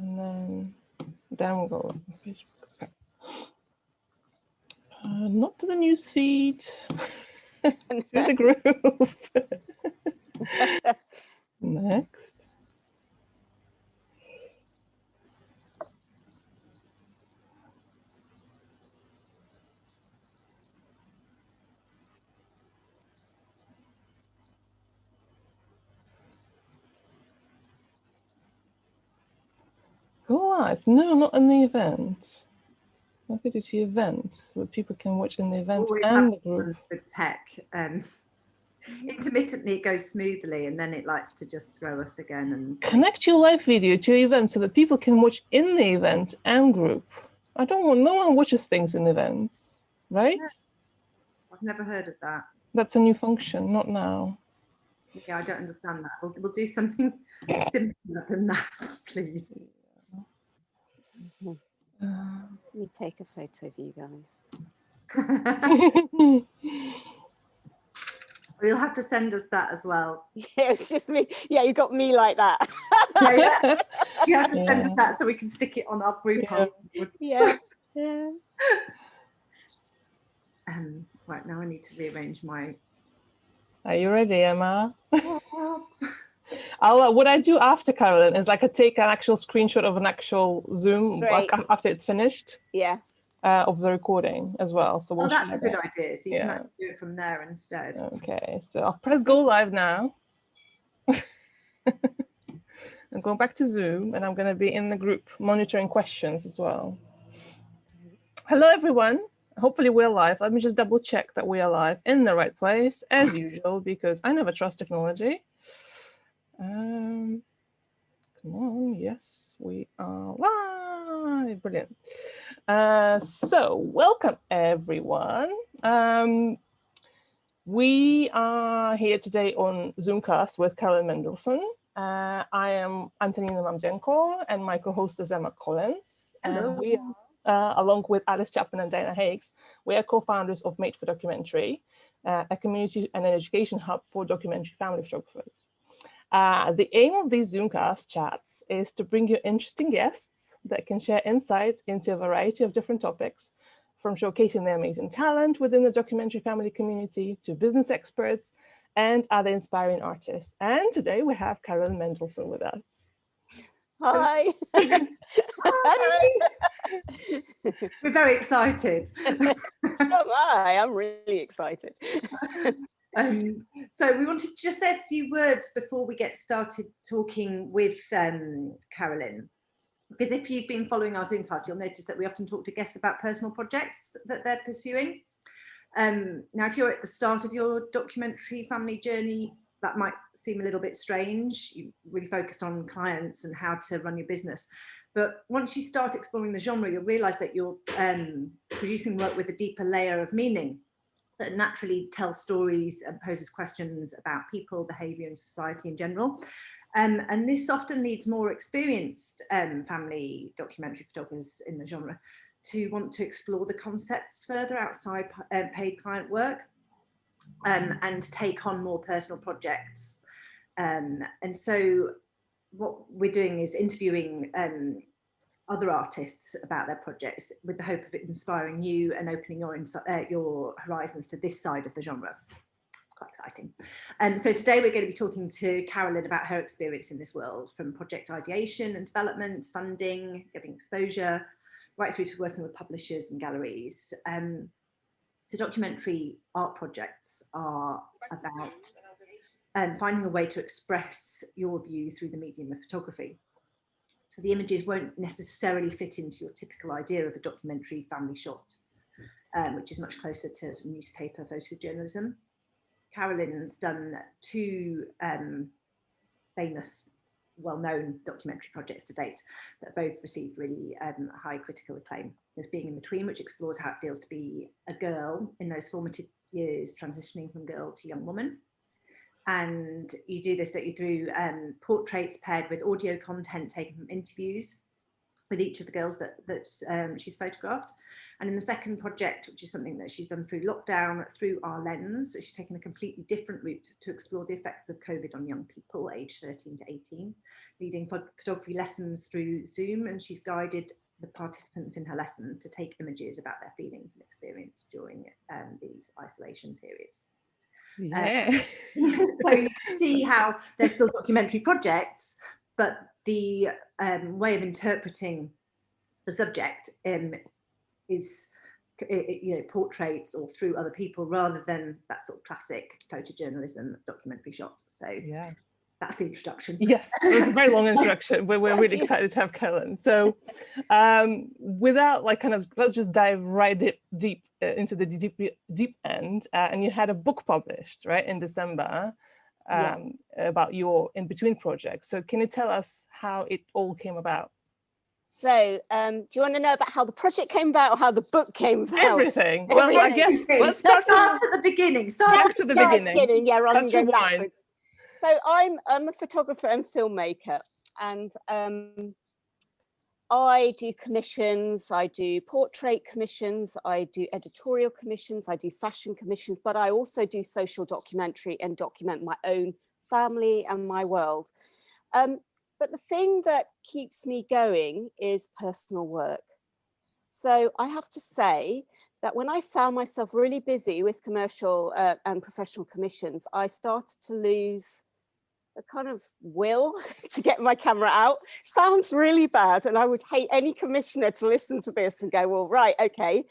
and then we'll go on Facebook. Not to the news feed, to the group. Next. Go live? No, not in the event. I could do the event so that people can watch in the event and the group. The tech, intermittently it goes smoothly, and then it likes to just throw us again. And connect your live video to your event so that people can watch in the event and group. I don't want, no one watches things in events, right? Yeah. I've never heard of that. That's a new function, not now. Yeah, I don't understand that. We'll do something simpler than that, please. Let me take a photo of you guys. You'll have to send us that as well. Yeah, it's just me. Yeah, you got me like that. Yeah. You have to send us that so we can stick it on our group. Yeah. Yeah. Right, now I need to rearrange my... Are you ready, Emma? What I do after Carolyn is like I take an actual screenshot of an actual Zoom after it's finished. Yeah. Of the recording as well. So we'll that's a good idea. So you can actually do it from there instead. Okay, so I'll press go live now. I'm going back to Zoom and I'm going to be in the group monitoring questions as well. Hello, everyone. Hopefully we're live. Let me just double check that we are live in the right place as usual, because I never trust technology. Come on, yes, we are live. Brilliant. So welcome everyone. We are here today on Zoomcast with Carolyn Mendelsohn. I am Antonina Mamzenko and my co-host is Emma Collins. Hello. And we are, along with Alice Chapman and Diana Higgs, we are co-founders of Made for Documentary, a community and an education hub for documentary family photographers. The aim of these Zoomcast chats is to bring you interesting guests that can share insights into a variety of different topics, from showcasing their amazing talent within the documentary family community to business experts and other inspiring artists. And today we have Carolyn Mendelsohn with us. Hi. Hi. We're very excited. So am I. I'm really excited. So we wanted to just say a few words before we get started talking with Carolyn. Because if you've been following our Zoomcast, you'll notice that we often talk to guests about personal projects that they're pursuing. Now, if you're at the start of your documentary family journey, that might seem a little bit strange. You're really focused on clients and how to run your business. But once you start exploring the genre, you'll realise that you're producing work with a deeper layer of meaning that naturally tells stories and poses questions about people, behaviour and society in general. And this often leads more experienced family documentary photographers in the genre to want to explore the concepts further outside paid client work and take on more personal projects. And so what we're doing is interviewing other artists about their projects with the hope of it inspiring you and opening your horizons to this side of the genre. Quite exciting. So today we're going to be talking to Carolyn about her experience in this world, from project ideation and development, funding, getting exposure, right through to working with publishers and galleries. So documentary art projects are about finding a way to express your view through the medium of photography. So the images won't necessarily fit into your typical idea of a documentary family shot, which is much closer to sort of newspaper photojournalism. Carolyn's done two famous, well-known documentary projects to date that both received really high critical acclaim. There's Being in Between, which explores how it feels to be a girl in those formative years, transitioning from girl to young woman. And you do this, don't you, through portraits paired with audio content taken from interviews. with each of the girls that she's photographed. And in the second project, which is something that she's done through lockdown, through our lens, she's taken a completely different route to explore the effects of COVID on young people aged 13 to 18, leading photography lessons through Zoom, and she's guided the participants in her lesson to take images about their feelings and experience during these isolation periods. Yeah. So you can see how they're still documentary projects, but the way of interpreting the subject is, portraits or through other people rather than that sort of classic photojournalism documentary shot. So Yeah. that's the introduction. Yes, it was a very long introduction. We're really excited to have Carolyn. So without let's just dive right deep into the deep end. And you had a book published, right, in December about your Inbetween project. So can you tell us how it all came about? So do you want to know about how the project came about or how the book came about? Everything. Well, I guess let's start at the beginning. Start to the beginning. Yeah, rather than Let's go rewind. backwards. So I'm a photographer and filmmaker, and I do commissions, I do portrait commissions, I do editorial commissions, I do fashion commissions, but I also do social documentary and document my own family and my world. But the thing that keeps me going is personal work. So I have to say that when I found myself really busy with commercial and professional commissions, I started to lose a kind of will to get my camera out. Sounds really bad, and I would hate any commissioner to listen to this and go, well, right, okay,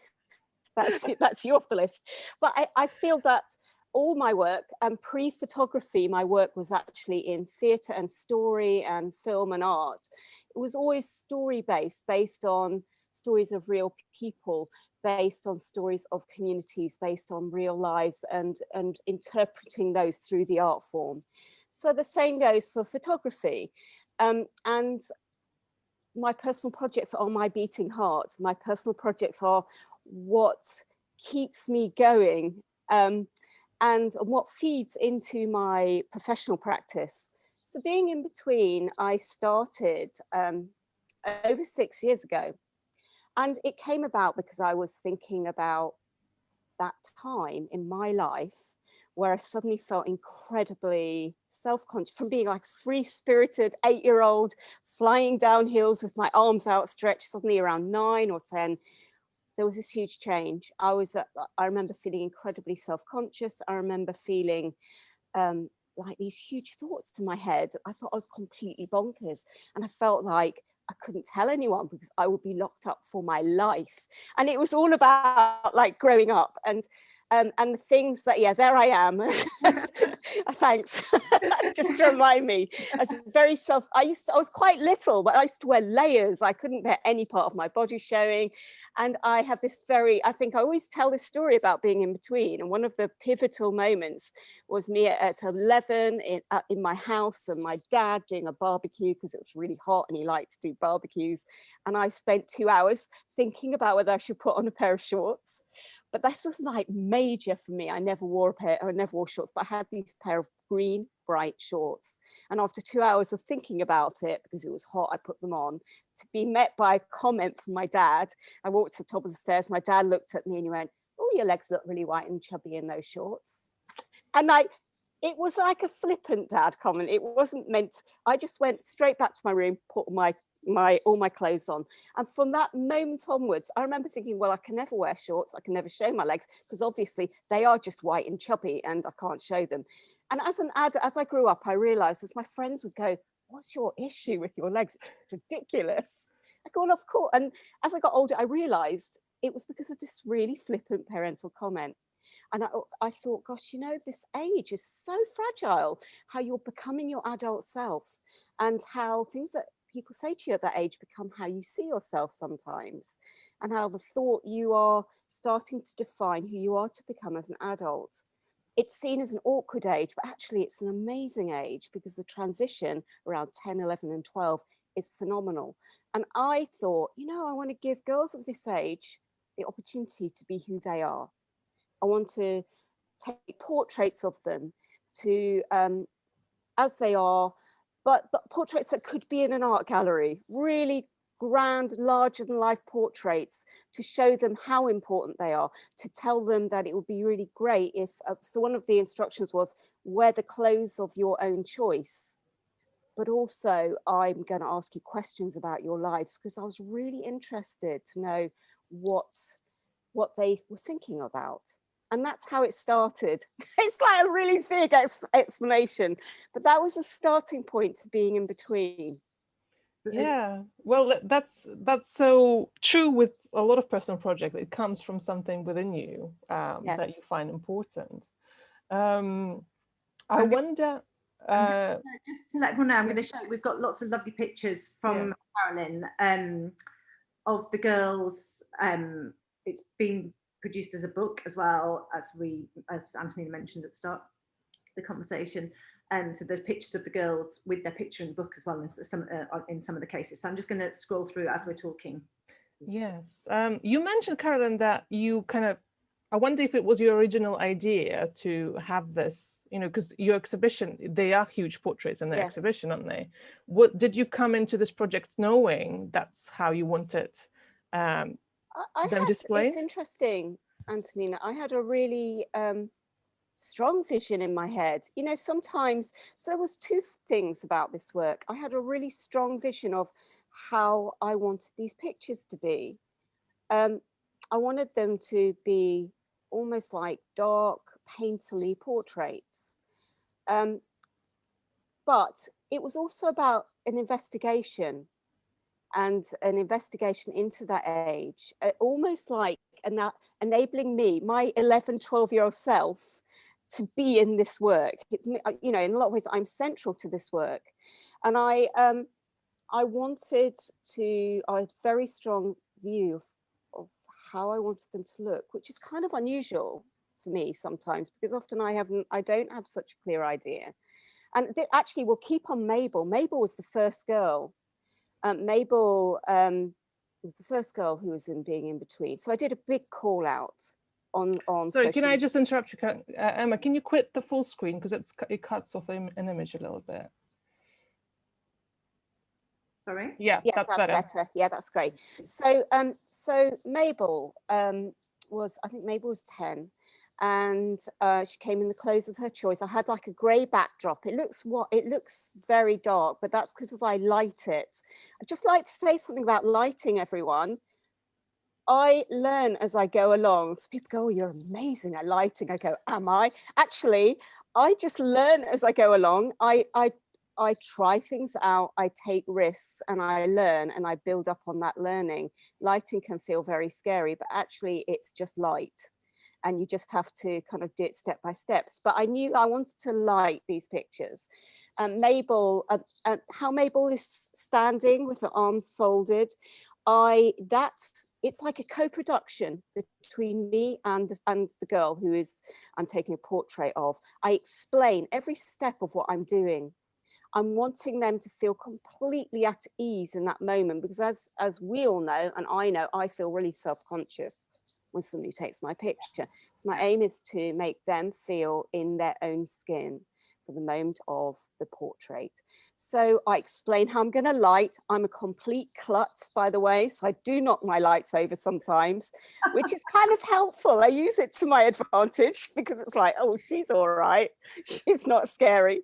that's you off the list. But I feel that all my work, and pre-photography, my work was actually in theatre and story and film and art. It was always story-based, based on stories of real people, based on stories of communities, based on real lives, and interpreting those through the art form. So the same goes for photography. And my personal projects are my beating heart. My personal projects are what keeps me going. And what feeds into my professional practice. So being in between, I started over 6 years ago. And it came about because I was thinking about that time in my life where I suddenly felt incredibly self-conscious from being like free-spirited 8-year-old flying down hills with my arms outstretched. Suddenly around 9 or 10, there was this huge change. I remember feeling incredibly self-conscious. I remember feeling like these huge thoughts in my head. I thought I was completely bonkers, and I felt like I couldn't tell anyone because I would be locked up for my life. And it was all about like growing up and the things that, yeah, there I am. Thanks. Just to remind me, I was quite little, but I used to wear layers. I couldn't bear any part of my body showing. And I have this I think I always tell this story about being in between. And one of the pivotal moments was me at 11 in my house, and my dad doing a barbecue because it was really hot and he liked to do barbecues. And I spent 2 hours thinking about whether I should put on a pair of shorts. But this was like major for me. I never wore shorts, but I had these pair of green, bright shorts. And after 2 hours of thinking about it, because it was hot, I put them on, to be met by a comment from my dad. I walked to the top of the stairs. My dad looked at me and he went, oh, your legs look really white and chubby in those shorts. And it was like a flippant dad comment. It wasn't meant. I just went straight back to my room, put all my clothes on, and from that moment onwards I remember thinking, well, I can never wear shorts, I can never show my legs because obviously they are just white and chubby and I can't show them. And as I grew up, I realized, as my friends would go, what's your issue with your legs, it's ridiculous. I go, well, of course. And as I got older, I realized it was because of this really flippant parental comment. And I thought, gosh, this age is so fragile, how you're becoming your adult self, and how things that people say to you at that age become how you see yourself sometimes, and how the thought you are starting to define who you are to become as an adult. It's seen as an awkward age, but actually it's an amazing age because the transition around 10, 11 and 12 is phenomenal. And I thought, I want to give girls of this age the opportunity to be who they are. I want to take portraits of them to as they are, but portraits that could be in an art gallery, really grand, larger than life portraits to show them how important they are, to tell them that it would be really great if, so one of the instructions was wear the clothes of your own choice. But also I'm going to ask you questions about your lives, because I was really interested to know what they were thinking about. And that's how it started. It's like a really big explanation, but that was a starting point to being in between. Yeah, well, that's so true with a lot of personal projects. It comes from something within you Yes. that you find important. I wonder. Just to let everyone know, I'm going to show, we've got lots of lovely pictures from Carolyn of the girls. It's been produced as a book as well, as Antonina mentioned at the start of the conversation. So there's pictures of the girls with their picture in the book as well as in some of the cases. So I'm just going to scroll through as we're talking. Yes, you mentioned, Carolyn, that you kind of, I wonder if it was your original idea to have this, you know, because your exhibition, they are huge portraits in the exhibition, aren't they? What did you come into this project knowing that's how you wanted them displayed? It's interesting, Antonina. I had a really strong vision in my head. You know, sometimes there was two things about this work. I had a really strong vision of how I wanted these pictures to be. I wanted them to be almost like dark, painterly portraits. But it was also about an investigation, and an investigation into that age, almost like enabling me, my 11, 12-year-old self, to be in this work. You know, in a lot of ways, I'm central to this work. And I wanted to, I had a very strong view of how I wanted them to look, which is kind of unusual for me sometimes, because often I don't have such a clear idea. And actually, we'll keep on Mabel. Mabel was the first girl. Mabel was the first girl who was in Being in Between. So I did a big call out on Sorry, can I just interrupt you, Emma? Can you quit the full screen, because it cuts off an image a little bit. Sorry. Yeah, that's better. Yeah, that's great. So so Mabel was, I think Mabel was 10, and she came in the clothes of her choice. I had like a grey backdrop. It looks very dark, but that's because I light it. I'd just like to say something about lighting, everyone. I learn as I go along. So people go, "Oh, you're amazing at lighting." I go, "Am I?" Actually, I just learn as I go along. I try things out, I take risks, and I learn, and I build up on that learning. Lighting can feel very scary, but actually it's just light, and you just have to kind of do it step by steps. But I knew I wanted to light these pictures. Mabel, how Mabel is standing with her arms folded, it's like a co-production between me and the girl who I'm taking a portrait of. I explain every step of what I'm doing. I'm wanting them to feel completely at ease in that moment, because as we all know, and I know, I feel really self-conscious when somebody takes my picture. So my aim is to make them feel in their own skin for the moment of the portrait. So I explain how I'm going to light. I'm a complete klutz, by the way, so I do knock my lights over sometimes, which is kind of helpful. I use it to my advantage, because it's like, oh, she's all right. She's not scary.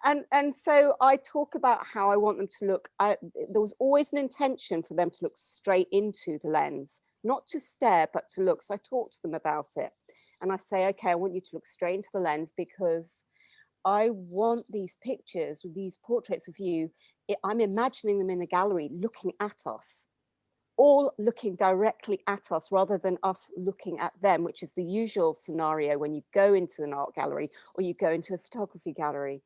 And so I talk about how I want them to look. There was always an intention for them to look straight into the lens, not to stare, but to look. So I talk to them about it. And I say, okay, I want you to look straight into the lens, because I want these pictures, these portraits of you, I'm imagining them in a gallery looking at us, all looking directly at us rather than us looking at them, which is the usual scenario when you go into an art gallery or you go into a photography gallery.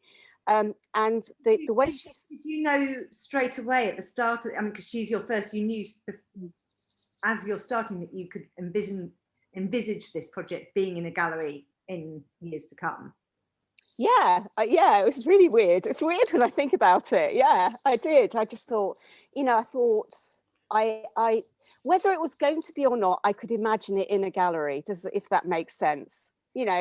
And the way she's... Did you know straight away at the start, I mean, because she's your first, you knew as you're starting that you could envisage this project being in a gallery in years to come? Yeah, yeah, it was really weird. It's weird when I think about it. Yeah, I did. I just thought, you know, whether it was going to be or not, I could imagine it in a gallery, if that makes sense. you know,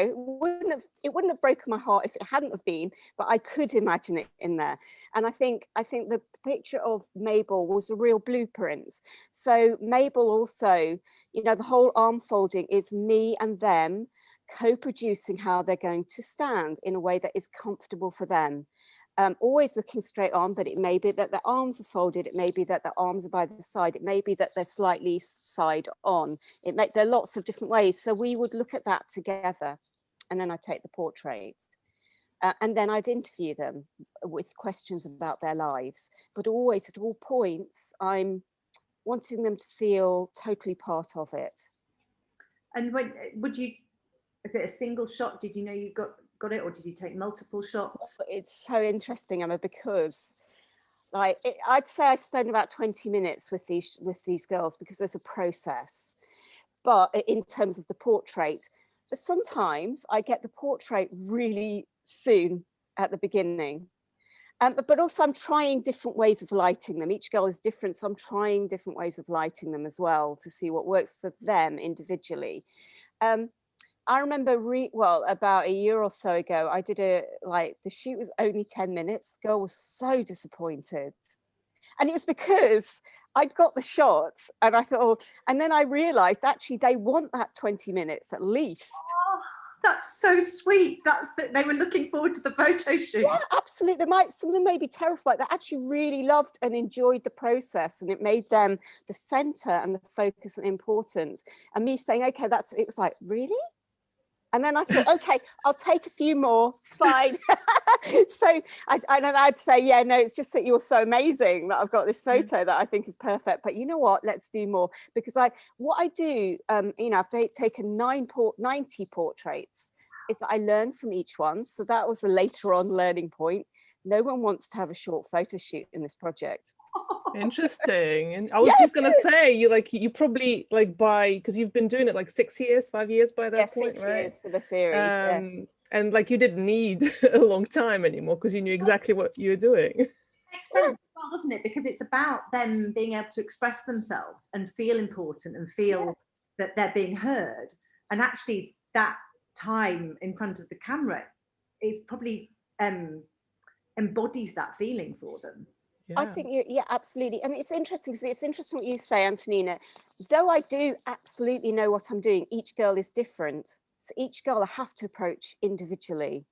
it wouldn't have broken my heart if it hadn't have been, but I could imagine it in there. And I think the picture of Mabel was a real blueprint. So Mabel also, you know, the whole arm folding is me and them co-producing how they're going to stand in a way that is comfortable for them. Always looking straight on, but it may be that their arms are folded, it may be that their arms are by the side, it may be that they're slightly side on. There are lots of different ways. So we would look at that together, and then I'd take the portrait. And then I'd interview them with questions about their lives. But always, at all points, I'm wanting them to feel totally part of it. And is it a single shot? Did you know you got it, or did you take multiple shots? It's so interesting, Emma, because I'd say I spend about 20 minutes with these girls, because there's a process. But in terms of the portrait, but sometimes I get the portrait really soon at the beginning. But also I'm trying different ways of lighting them. Each girl is different, so I'm trying different ways of lighting them as well to see what works for them individually. I remember about a year or so ago, I did the shoot was only 10 minutes. The girl was so disappointed. And it was because I'd got the shots and I thought, oh, and then I realized actually they want that 20 minutes at least. Oh, that's so sweet. They were looking forward to the photo shoot. Yeah, absolutely. Some of them may be terrified. They actually really loved and enjoyed the process, and it made them the center and the focus and important. And me saying, okay, it was like, really? And then I thought, okay, I'll take a few more, it's fine. So I'd say, yeah, no, it's just that you're so amazing that I've got this photo that I think is perfect. But you know what, let's do more. Because what I do, you know, I've taken 90 portraits, is that I learn from each one. So that was a later on learning point. No one wants to have a short photo shoot in this project. Interesting. And I was just gonna say, you probably because you've been doing it like 5 years by that point, 6 right? years for the series. And you didn't need a long time anymore because you knew exactly what you were doing. Makes sense, well, doesn't it? Because it's about them being able to express themselves and feel important and feel that they're being heard. And actually, that time in front of the camera is probably embodies that feeling for them. Yeah. I think absolutely. And it's interesting because it's interesting what you say, Antonina. Though I do absolutely know what I'm doing, each girl is different. So each girl I have to approach individually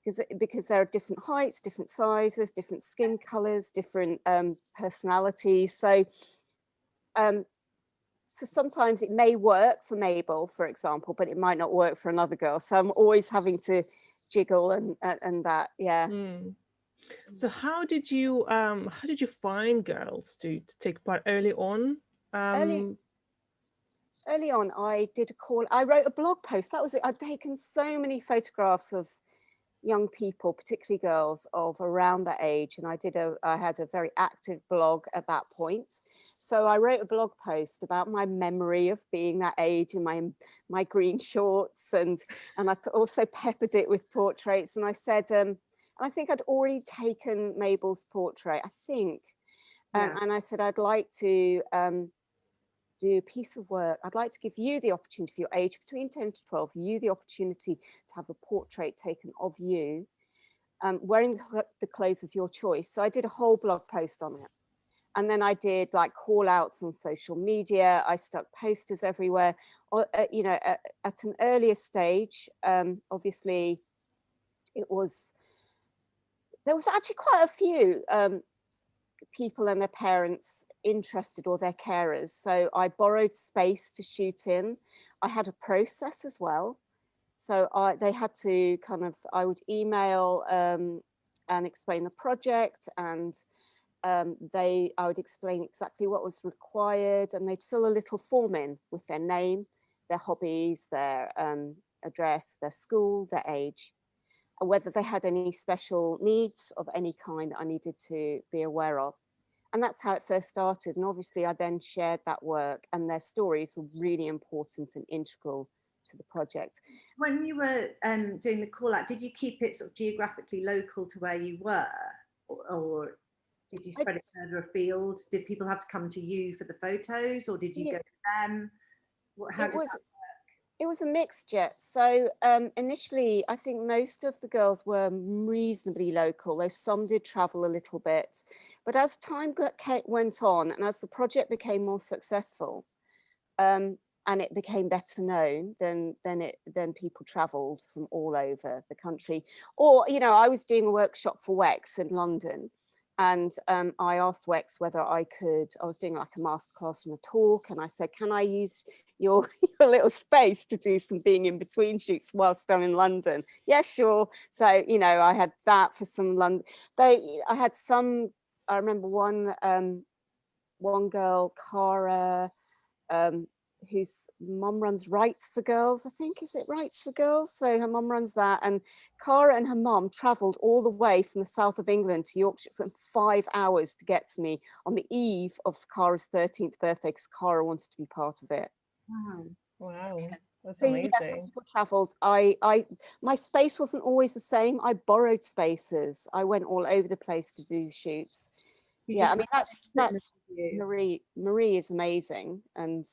because there are different heights, different sizes, different skin colors, different personalities. So sometimes it may work for Mabel, for example, but it might not work for another girl. So I'm always having to jiggle and that, yeah. So how did you find girls to take part early on? Early on, I wrote a blog post. That was it. I'd taken so many photographs of young people, particularly girls of around that age. And I had a very active blog at that point. So I wrote a blog post about my memory of being that age and my green shorts. And I also peppered it with portraits. And I said, I think I'd already taken Mabel's portrait, I think. And I said, I'd like to do a piece of work. I'd like to give you the opportunity, for your age between 10 to 12, you the opportunity to have a portrait taken of you wearing the clothes of your choice. So I did a whole blog post on it. And then I did call outs on social media. I stuck posters everywhere. You know, at an earlier stage, obviously, there was actually quite a few people and their parents interested, or their carers. So I borrowed space to shoot in. I had a process as well. So they had to I would email and explain the project, and I would explain exactly what was required, and they'd fill a little form in with their name, their hobbies, their address, their school, their age, and whether they had any special needs of any kind that I needed to be aware of. And that's how it first started. And obviously I then shared that work, and their stories were really important and integral to the project. When you were doing the call out, did you keep it sort of geographically local to where you were, or did you spread it further afield? Did people have to come to you for the photos, or did you go to them? How did that work? It was a mixture. So initially, I think most of the girls were reasonably local, though some did travel a little bit. But as time went on and as the project became more successful, and it became better known, then people travelled from all over the country. Or, you know, I was doing a workshop for WEX in London, and I asked WEX whether I was doing like a masterclass and a talk, and I said, can I use your little space to do some being in between shoots whilst I'm in London? Yeah, sure. So, you know, I had that for some London. I had some, I remember one girl, Cara, whose mum runs Rights for Girls, I think, is it Rights for Girls? So her mum runs that, and Cara and her mum travelled all the way from the south of England to Yorkshire. It took 5 hours to get to me on the eve of Cara's 13th birthday, because Cara wanted to be part of it. Wow, that's So amazing. yes, people travelled. My space wasn't always the same. I borrowed spaces. I went all over the place to do shoots. Yeah, I mean, that's Marie. Marie is amazing. And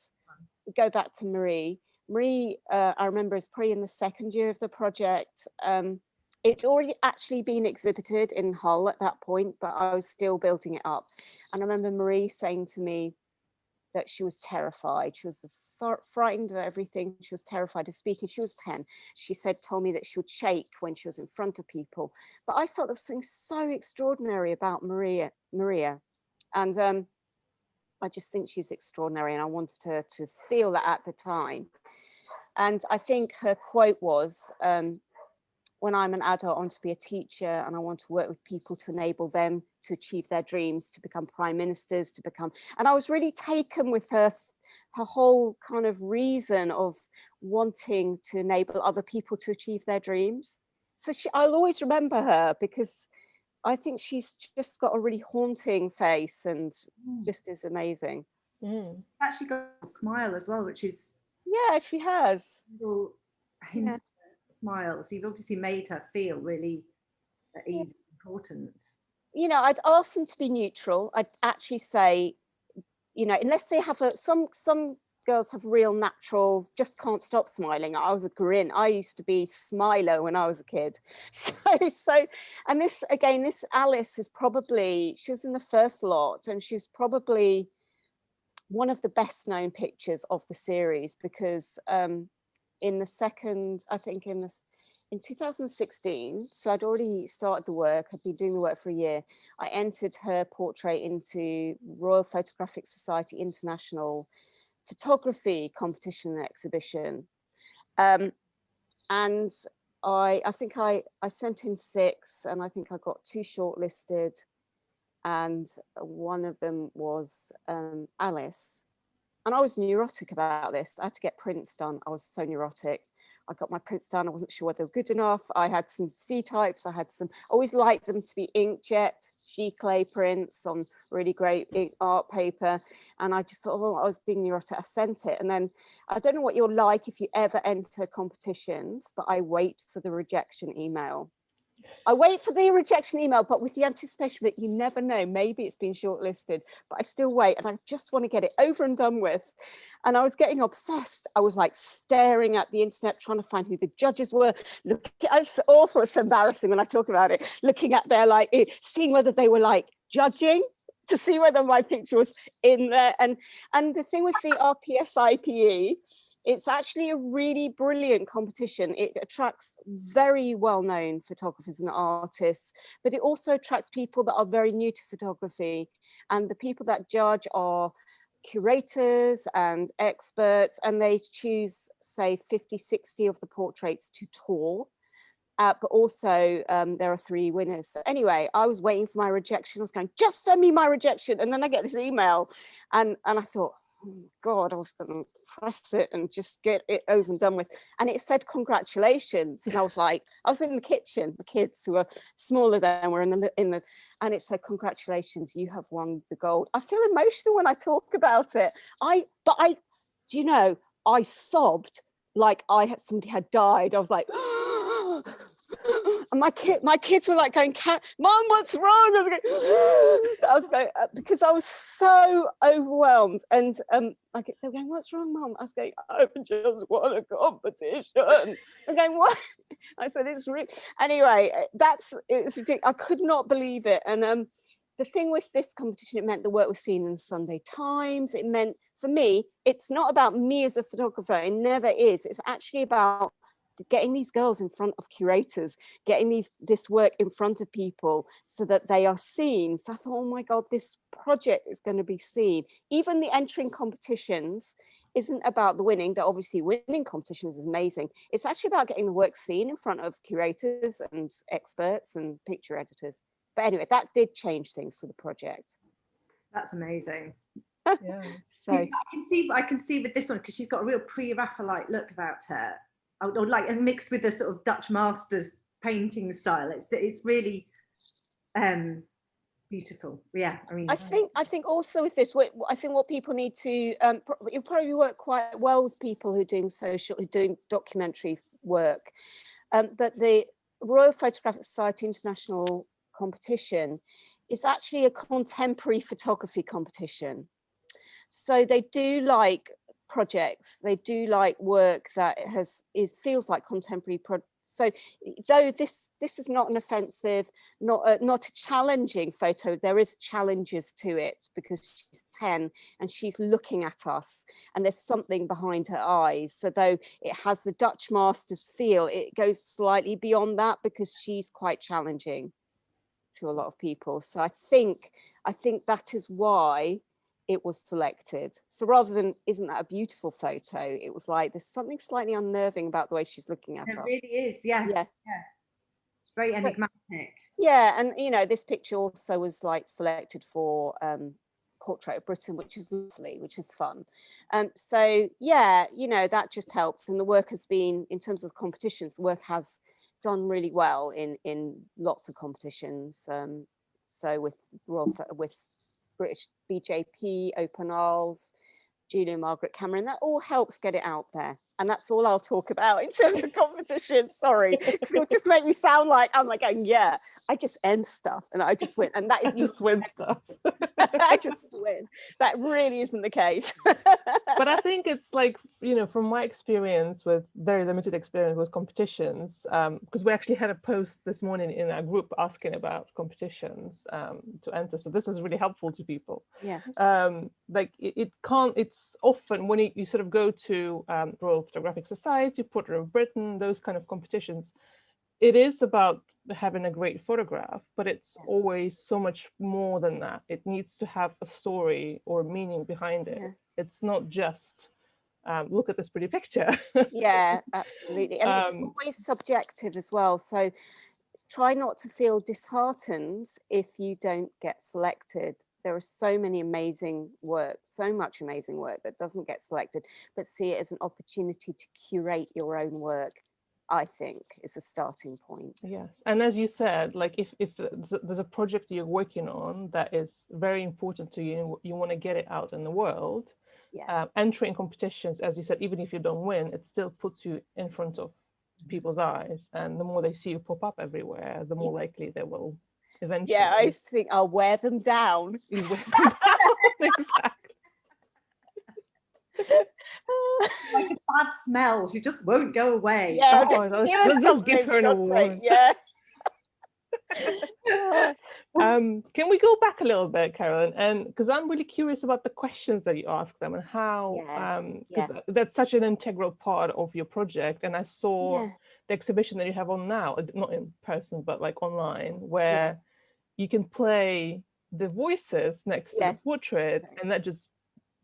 go back to Marie. Marie, I remember, is probably in the second year of the project. It's already actually been exhibited in Hull at that point, but I was still building it up. And I remember Marie saying to me that she was terrified. She was frightened of everything. She was terrified of speaking. She was 10. She told me that she would shake when she was in front of people. But I felt there was something so extraordinary about Maria. And I just think she's extraordinary, and I wanted her to feel that at the time. And I think her quote was, when I'm an adult, I want to be a teacher, and I want to work with people to enable them to achieve their dreams, to become prime ministers, and I was really taken with her whole kind of reason of wanting to enable other people to achieve their dreams. So I'll always remember her, because I think she's just got a really haunting face and just is amazing. Actually got a smile as well, which is, yeah, she has hint of a smile. So you've obviously made her feel really important. You know, I'd ask them to be neutral. I'd actually say, you know, unless they have some girls have real natural, just can't stop smiling. I was a grin. I used to be smiler when I was a kid. So, and this Alice is probably, she was in the first lot, and she's probably one of the best known pictures of the series, because in the second, I think in 2016, so I'd already started the work, I'd been doing the work for a year, I entered her portrait into Royal Photographic Society International photography competition and exhibition. And I think I sent in 6, and I think I got 2 shortlisted, and one of them was Alice. And I was neurotic about this. I had to get prints done. I was so neurotic. I got my prints done. I wasn't sure whether they were good enough. I had some C-types. I always liked them to be inkjet, giclée prints on really great art paper. And I just thought, oh, I was being neurotic. I sent it. And then I don't know what you're like if you ever enter competitions, but I wait for the rejection email. But with the anticipation that you never know, maybe it's been shortlisted, but I still wait, and I just want to get it over and done with. And I was getting obsessed. I was like staring at the internet, trying to find who the judges were. It's awful, it's embarrassing when I talk about it, looking at their seeing whether they were like judging to see whether my picture was in there. And the thing with the RPSIPE, it's actually a really brilliant competition. It attracts very well-known photographers and artists, but it also attracts people that are very new to photography. And the people that judge are curators and experts, and they choose, say, 50, 60 of the portraits to tour. But also there are 3 winners. So anyway, I was waiting for my rejection. I was going, just send me my rejection. And then I get this email, and I thought, oh God, I was going to press it and just get it over and done with. And it said congratulations, and I was in the kitchen. The kids who are smaller than were in the, and it said congratulations, you have won the gold. I feel emotional when I talk about it. Do you know, I sobbed like somebody had died. I was like, And my kids were like going, Mom, what's wrong? I was going because I was so overwhelmed, and they were going, what's wrong, Mom? I was going, I just won a competition. I'm going, what? I said, it's really, anyway, it's ridiculous. I could not believe it. And the thing with this competition, it meant the work was seen in the Sunday Times. It meant, for me, it's not about me as a photographer. It never is. It's actually about getting these girls in front of curators, getting this work in front of people so that they are seen. So I thought, oh my God, this project is going to be seen. Even the entering competitions isn't about the winning. That obviously winning competitions is amazing. It's actually about getting the work seen in front of curators and experts and picture editors. But anyway, that did change things for the project. That's amazing. Yeah. So I can see with this one, because she's got a real pre-Raphaelite look about her, or like mixed with the sort of Dutch masters painting style. It's really beautiful. Yeah, I mean, I think also with this, I think what people need to you probably work quite well with people who are doing documentary work, but the Royal Photographic Society International competition is actually a contemporary photography competition. So they do like projects, they do like work that feels like contemporary so though this is not an offensive, not a challenging photo, there is challenges to it because she's 10 and she's looking at us and there's something behind her eyes. So though it has the Dutch masters feel, it goes slightly beyond that because she's quite challenging to a lot of people. So I think that is why it was selected. So rather than, isn't that a beautiful photo, it was like, there's something slightly unnerving about the way she's looking at us. It really is, yes. Yeah. It's very enigmatic. Yeah, and you know, this picture also was like selected for Portrait of Britain, which is lovely, which is fun. So yeah, you know, that just helped. And the work has been, in terms of competitions, the work has done really well in lots of competitions. So with British BJP, Open Arles, Julia Margaret Cameron, that all helps get it out there. And that's all I'll talk about in terms of competition. Sorry, because it'll just make me sound like I'm like going, yeah, I just end stuff and I just win. And that is just win stuff. I just win. That really isn't the case. But I think it's like, you know, from my experience, with very limited experience with competitions, because we actually had a post this morning in our group asking about competitions to enter. So this is really helpful to people. Yeah. Like it's often when you sort of go to Royal Photographic Society, Portrait of Britain, those kind of competitions, it is about having a great photograph, but it's always so much more than that. It needs to have a story or meaning behind it. Yeah. It's not just look at this pretty picture. Yeah, absolutely. And it's always subjective as well. So try not to feel disheartened if you don't get selected. There are so many amazing work, so much amazing work that doesn't get selected, but see it as an opportunity to curate your own work, I think, is a starting point. Yes, and as you said, like if there's a project you're working on that is very important to you, you want to get it out in the world, entering competitions, as you said, even if you don't win, it still puts you in front of people's eyes, and the more they see you pop up everywhere, the more likely they will eventually. Yeah, I think I'll wear them down. You wear them down, exactly. Like a bad smell, she just won't go away. Yeah, let's give her an award. Yeah. Can we go back a little bit, Carolyn? And because I'm really curious about the questions that you ask them and how, because that's such an integral part of your project. And I saw the exhibition that you have on now, not in person, but like online, where you can play the voices next to the portrait, and that just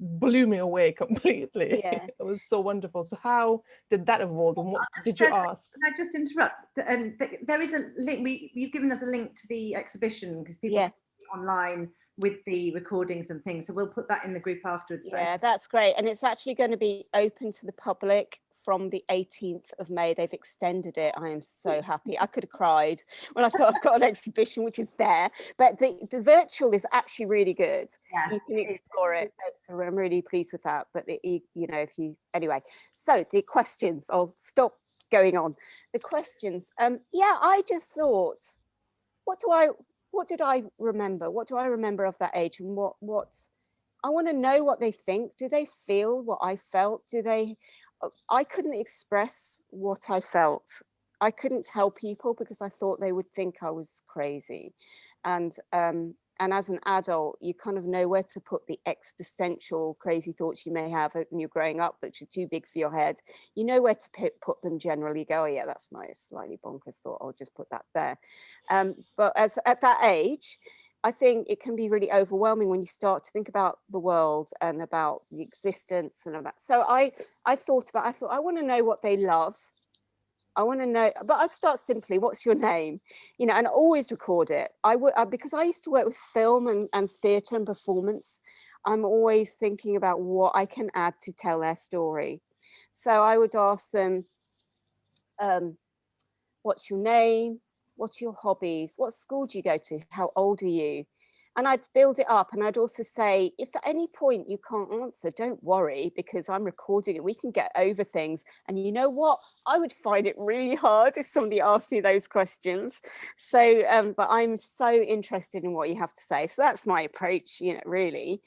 blew me away completely. It was so wonderful. So how did that evolve, and what did you ask? Can I just interrupt? And there is a link. You've given us a link to the exhibition because people can online with the recordings and things. So we'll put that in the group afterwards. Yeah, that's great. And it's actually going to be open to the public from the 18th of May. They've extended it. I am so happy. I could have cried when I thought I've got an exhibition, which is there. But the virtual is actually really good. Yeah, you can explore it. So I'm really pleased with that. But you know, anyway. So the questions. I'll stop going on. The questions. Yeah, I just thought, what did I remember? What do I remember of that age? And what I want to know what they think. Do they feel what I felt? I couldn't express what I felt. I couldn't tell people because I thought they would think I was crazy. And as an adult, you kind of know where to put the existential crazy thoughts you may have when you're growing up, which are too big for your head. You know where to put them generally. Go, oh yeah, that's my slightly bonkers thought. I'll just put that there. But at that age, I think it can be really overwhelming when you start to think about the world and about the existence and about. So I thought I want to know what they love. I want to know, but I start simply, what's your name? You know, and always record it. I would, because I used to work with film and theatre and performance. I'm always thinking about what I can add to tell their story. So I would ask them, what's your name? What are your hobbies? What school do you go to? How old are you? And I'd build it up, and I'd also say, if at any point you can't answer, don't worry, because I'm recording it. We can get over things. And you know what? I would find it really hard if somebody asked me those questions. So, but I'm so interested in what you have to say. So that's my approach, you know, really.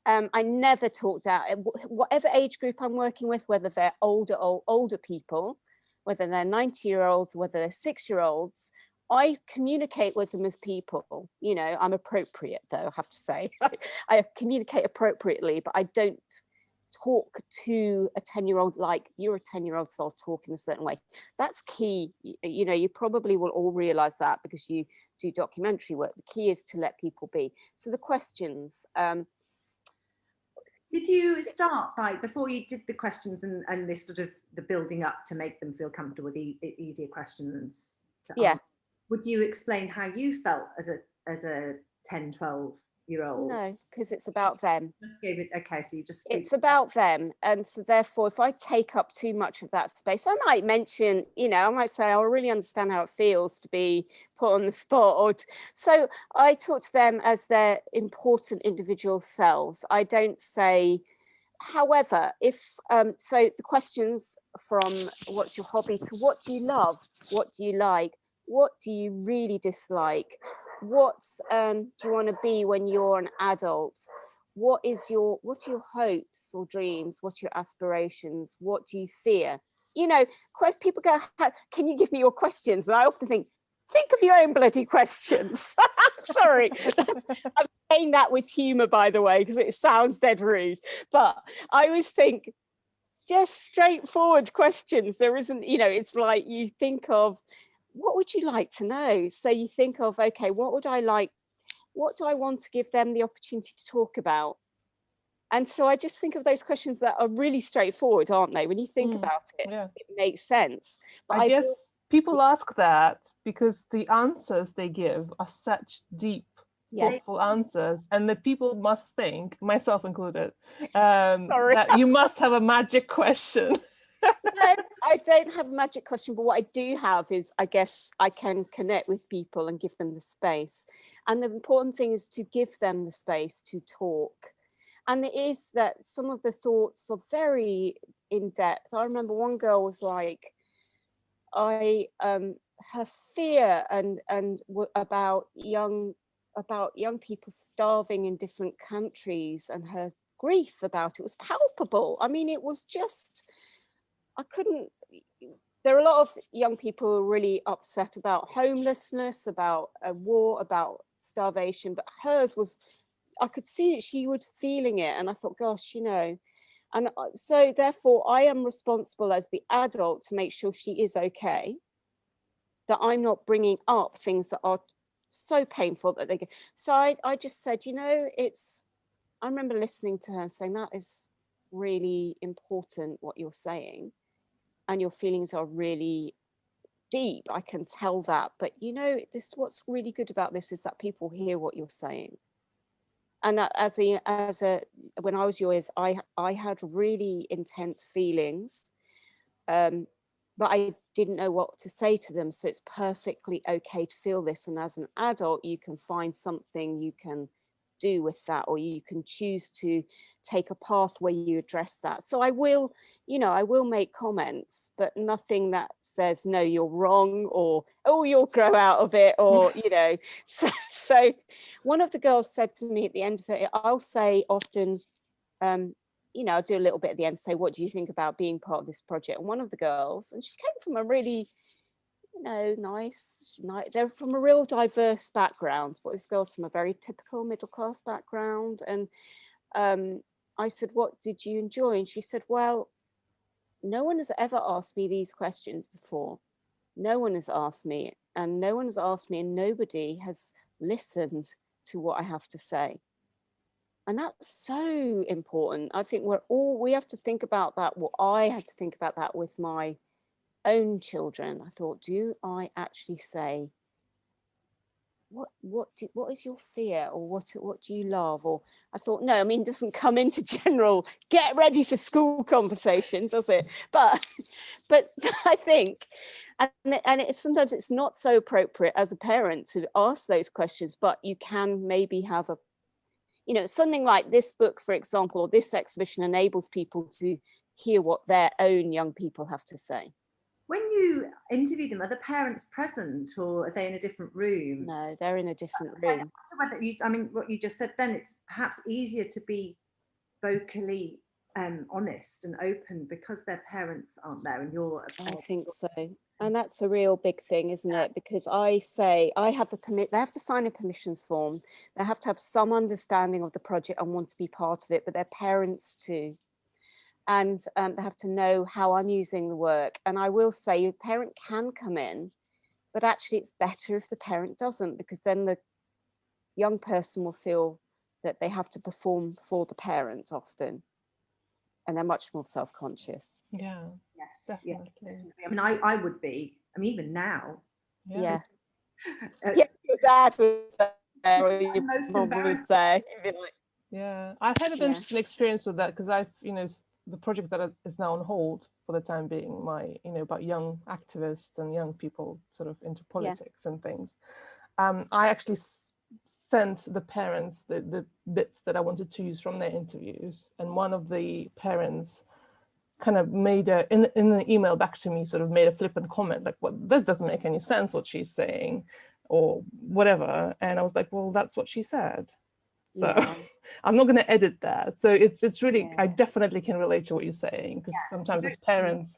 I never talked out, whatever age group I'm working with, whether they're older people, whether they're 90-year-olds, whether they're 6-year-olds, I communicate with them as people. You know, I'm appropriate though, I have to say. I communicate appropriately, but I don't talk to a 10-year-old like you're a 10-year-old, so I'll talk in a certain way. That's key. You know, you probably will all realize that because you do documentary work. The key is to let people be. So the questions. Did you start by, before you did the questions and this sort of the building up to make them feel comfortable with the easier questions to answer, would you explain how you felt as a 10, 12-year-old? No, because it's about them. Just gave it, okay, so you just it's about them. And so therefore, if I take up too much of that space, I might mention, you know, I might say, I really understand how it feels to be put on the spot. Or so I talk to them as their important individual selves. I don't say, however, if so the questions from what's your hobby to what do you love, what do you like, what do you really dislike, what do you want to be when you're an adult, what are your hopes or dreams, what are your aspirations, what do you fear? You know, people go, can you give me your questions? And I often think of your own bloody questions. Sorry, I'm saying that with humor, by the way, because it sounds dead rude, but I always think just straightforward questions. There isn't, you know, it's like you think of, what would you like to know? So you think of, okay, what would I like? What do I want to give them the opportunity to talk about? And so I just think of those questions that are really straightforward, aren't they? When you think about it, it makes sense. But I guess people ask that because the answers they give are such deep, thoughtful answers, and the people must think, myself included, that you must have a magic question. No, I don't have a magic question, but what I do have is, I guess I can connect with people and give them the space. And the important thing is to give them the space to talk. And it is that some of the thoughts are very in depth. I remember one girl was like, her fear and about young people starving in different countries, and her grief about it was palpable. I mean, it was just, there are a lot of young people who are really upset about homelessness, about a war, about starvation, but hers was, I could see that she was feeling it. And I thought, gosh, you know, and so therefore I am responsible as the adult to make sure she is okay, that I'm not bringing up things that are so painful that they get. So I just said, you know, I remember listening to her saying, that is really important what you're saying, and your feelings are really deep. I can tell that. But you know, what's really good about this is that people hear what you're saying. And that when I was your age, I had really intense feelings, but I didn't know what to say to them. So it's perfectly okay to feel this. And as an adult, you can find something you can do with that, or you can choose to take a path where you address that. So I will, you know, I will make comments, but nothing that says, no, you're wrong, or, oh, you'll grow out of it, or, you know. So one of the girls said to me at the end of it, I'll say often, you know, I'll do a little bit at the end, say, what do you think about being part of this project? And one of the girls, and she came from a really, you know, nice, they're from a real diverse background, but this girl's from a very typical middle class background. And I said, what did you enjoy? And she said, well, no one has ever asked me these questions before. No one has asked me, and no one has asked me, and nobody has listened to what I have to say. And that's so important. I think we have to think about that. Well, I had to think about that with my own children. I thought, do I actually say, what is your fear, or what do you love? Or I thought, no, I mean, it doesn't come into general get ready for school conversation, does it? But I think, and sometimes it's not so appropriate as a parent to ask those questions, but you can maybe have a, you know, something like this book, for example, or this exhibition enables people to hear what their own young people have to say. When you interview them, are the parents present, or are they in a different room? No, they're in a different I room. wonder whether I mean, what you just said then, it's perhaps easier to be vocally honest and open because their parents aren't there and you're I think so. And that's a real big thing, isn't it? Because I say, I have they have to sign a permissions form. They have to have some understanding of the project and want to be part of it, but their parents too. And they have to know how I'm using the work. And I will say, your parent can come in, but actually it's better if the parent doesn't, because then the young person will feel that they have to perform for the parent often, and they're much more self-conscious. Yeah. Yes, Definitely. yeah. I mean, I would be. I mean, even now. Yeah. Yes, your dad was there, or your most mum was there. Yeah, I've had an interesting experience with that, because I've, you know, the project that is now on hold for the time being, my, you know, about young activists and young people sort of into politics and things. I actually sent the parents the bits that I wanted to use from their interviews, and one of the parents kind of made in the email back to me, sort of made a flippant comment like, well, this doesn't make any sense what she's saying, or whatever. And I was like, well, that's what she said. So I'm not going to edit that. So it's really, I definitely can relate to what you're saying, because sometimes as parents,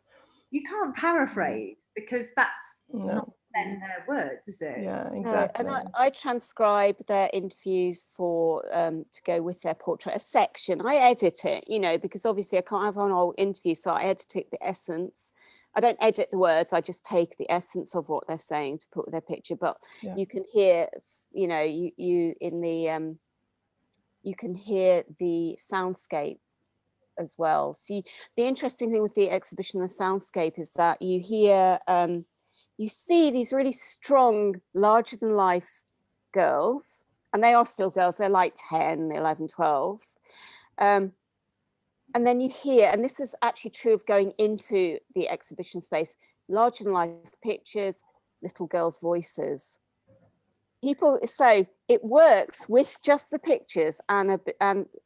you can't paraphrase, because that's not then their words, is it? Yeah, exactly. And I transcribe their interviews for to go with their portrait, a section. I edit it, you know, because obviously I can't have an whole interview, so I edit the essence. I don't edit the words, I just take the essence of what they're saying to put with their picture. But you can hear, you know, you in the you can hear the soundscape as well. See, the interesting thing with the exhibition, the soundscape, is that you hear, you see these really strong, larger than life girls, and they are still girls, they're like 10, 11, 12. And then you hear, and this is actually true of going into the exhibition space, larger than life pictures, little girls' voices. People, so it works with just the pictures and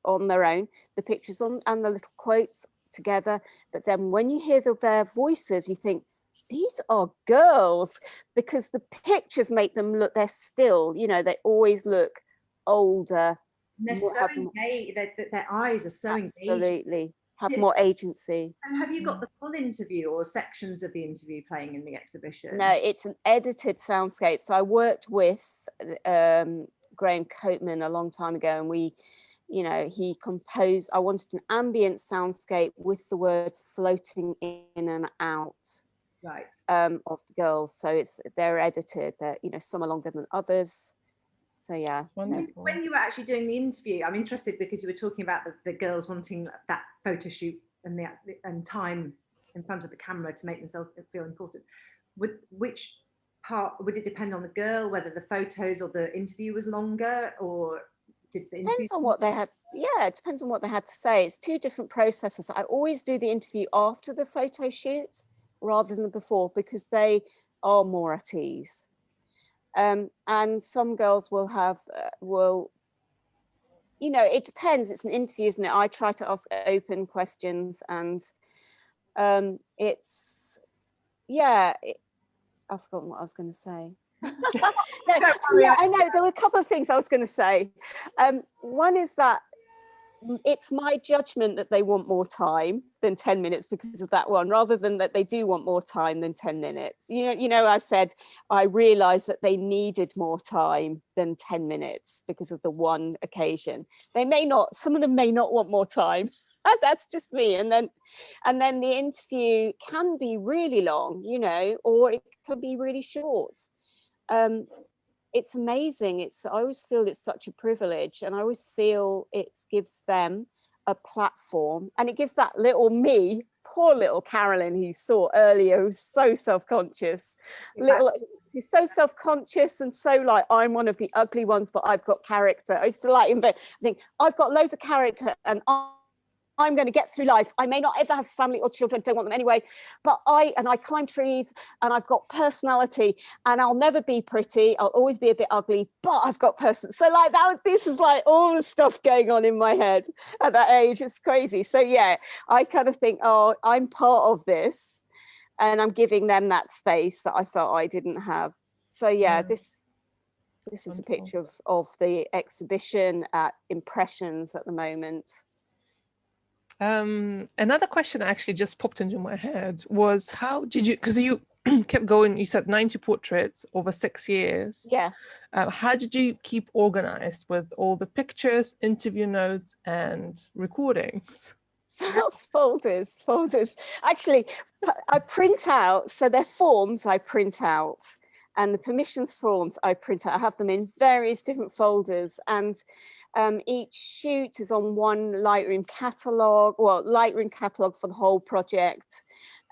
on their own, the pictures and the little quotes together. But then when you hear their voices, you think, these are girls, because the pictures make them look, they're still, you know, they always look older. They're so engaged, their eyes are so engaged. Absolutely, have more agency. And have you got the full interview or sections of the interview playing in the exhibition? No, it's an edited soundscape. So I worked with Graham Coatman a long time ago, and we, you know, he composed, I wanted an ambient soundscape with the words floating in and out of the girls. So they're edited, you know, some are longer than others. So yeah. When you were actually doing the interview, I'm interested because you were talking about the girls wanting that photo shoot and time in front of the camera to make themselves feel important. Which part would it depend on the girl, whether the photos or the interview was longer, or did the interview? Depends on what they had. Yeah, it depends on what they had to say. It's two different processes. I always do the interview after the photo shoot rather than before, because they are more at ease. And some girls will have you know, it depends. It's an interview, isn't it? I try to ask open questions, and it's, yeah, I've forgotten what I was going to say. No, yeah, I know, there were a couple of things I was going to say. One is that it's my judgment that they want more time than 10 minutes because of that one, rather than that they do want more time than 10 minutes. You know, I said I realized that they needed more time than 10 minutes because of the one occasion. They may not, some of them may not want more time. That's just me. And then the interview can be really long, you know, or it can be really short. It's amazing. I always feel it's such a privilege, and I always feel it gives them a platform, and it gives that little me, poor little Carolyn, who you saw earlier, who's so self-conscious, he's so self-conscious and so like, I'm one of the ugly ones, but I've got character. I used to like him, but I think I've got loads of character, and I'm going to get through life. I may not ever have family or children, don't want them anyway, but I climb trees, and I've got personality, and I'll never be pretty. I'll always be a bit ugly, but I've got person. So like that, this is like all the stuff going on in my head at that age. It's crazy. So yeah, I kind of think, oh, I'm part of this, and I'm giving them that space that I felt I didn't have. So yeah, this is a picture of the exhibition at Impressions at the moment. Another question actually just popped into my head was, how did you, because you kept going, you said 90 portraits over 6 years. Yeah. How did you keep organized with all the pictures, interview notes, and recordings? Folders. Actually, I print out, so they're forms I print out, and the permissions forms I print out. I have them in various different folders, and each shoot is on one Lightroom catalogue, well, Lightroom catalogue for the whole project,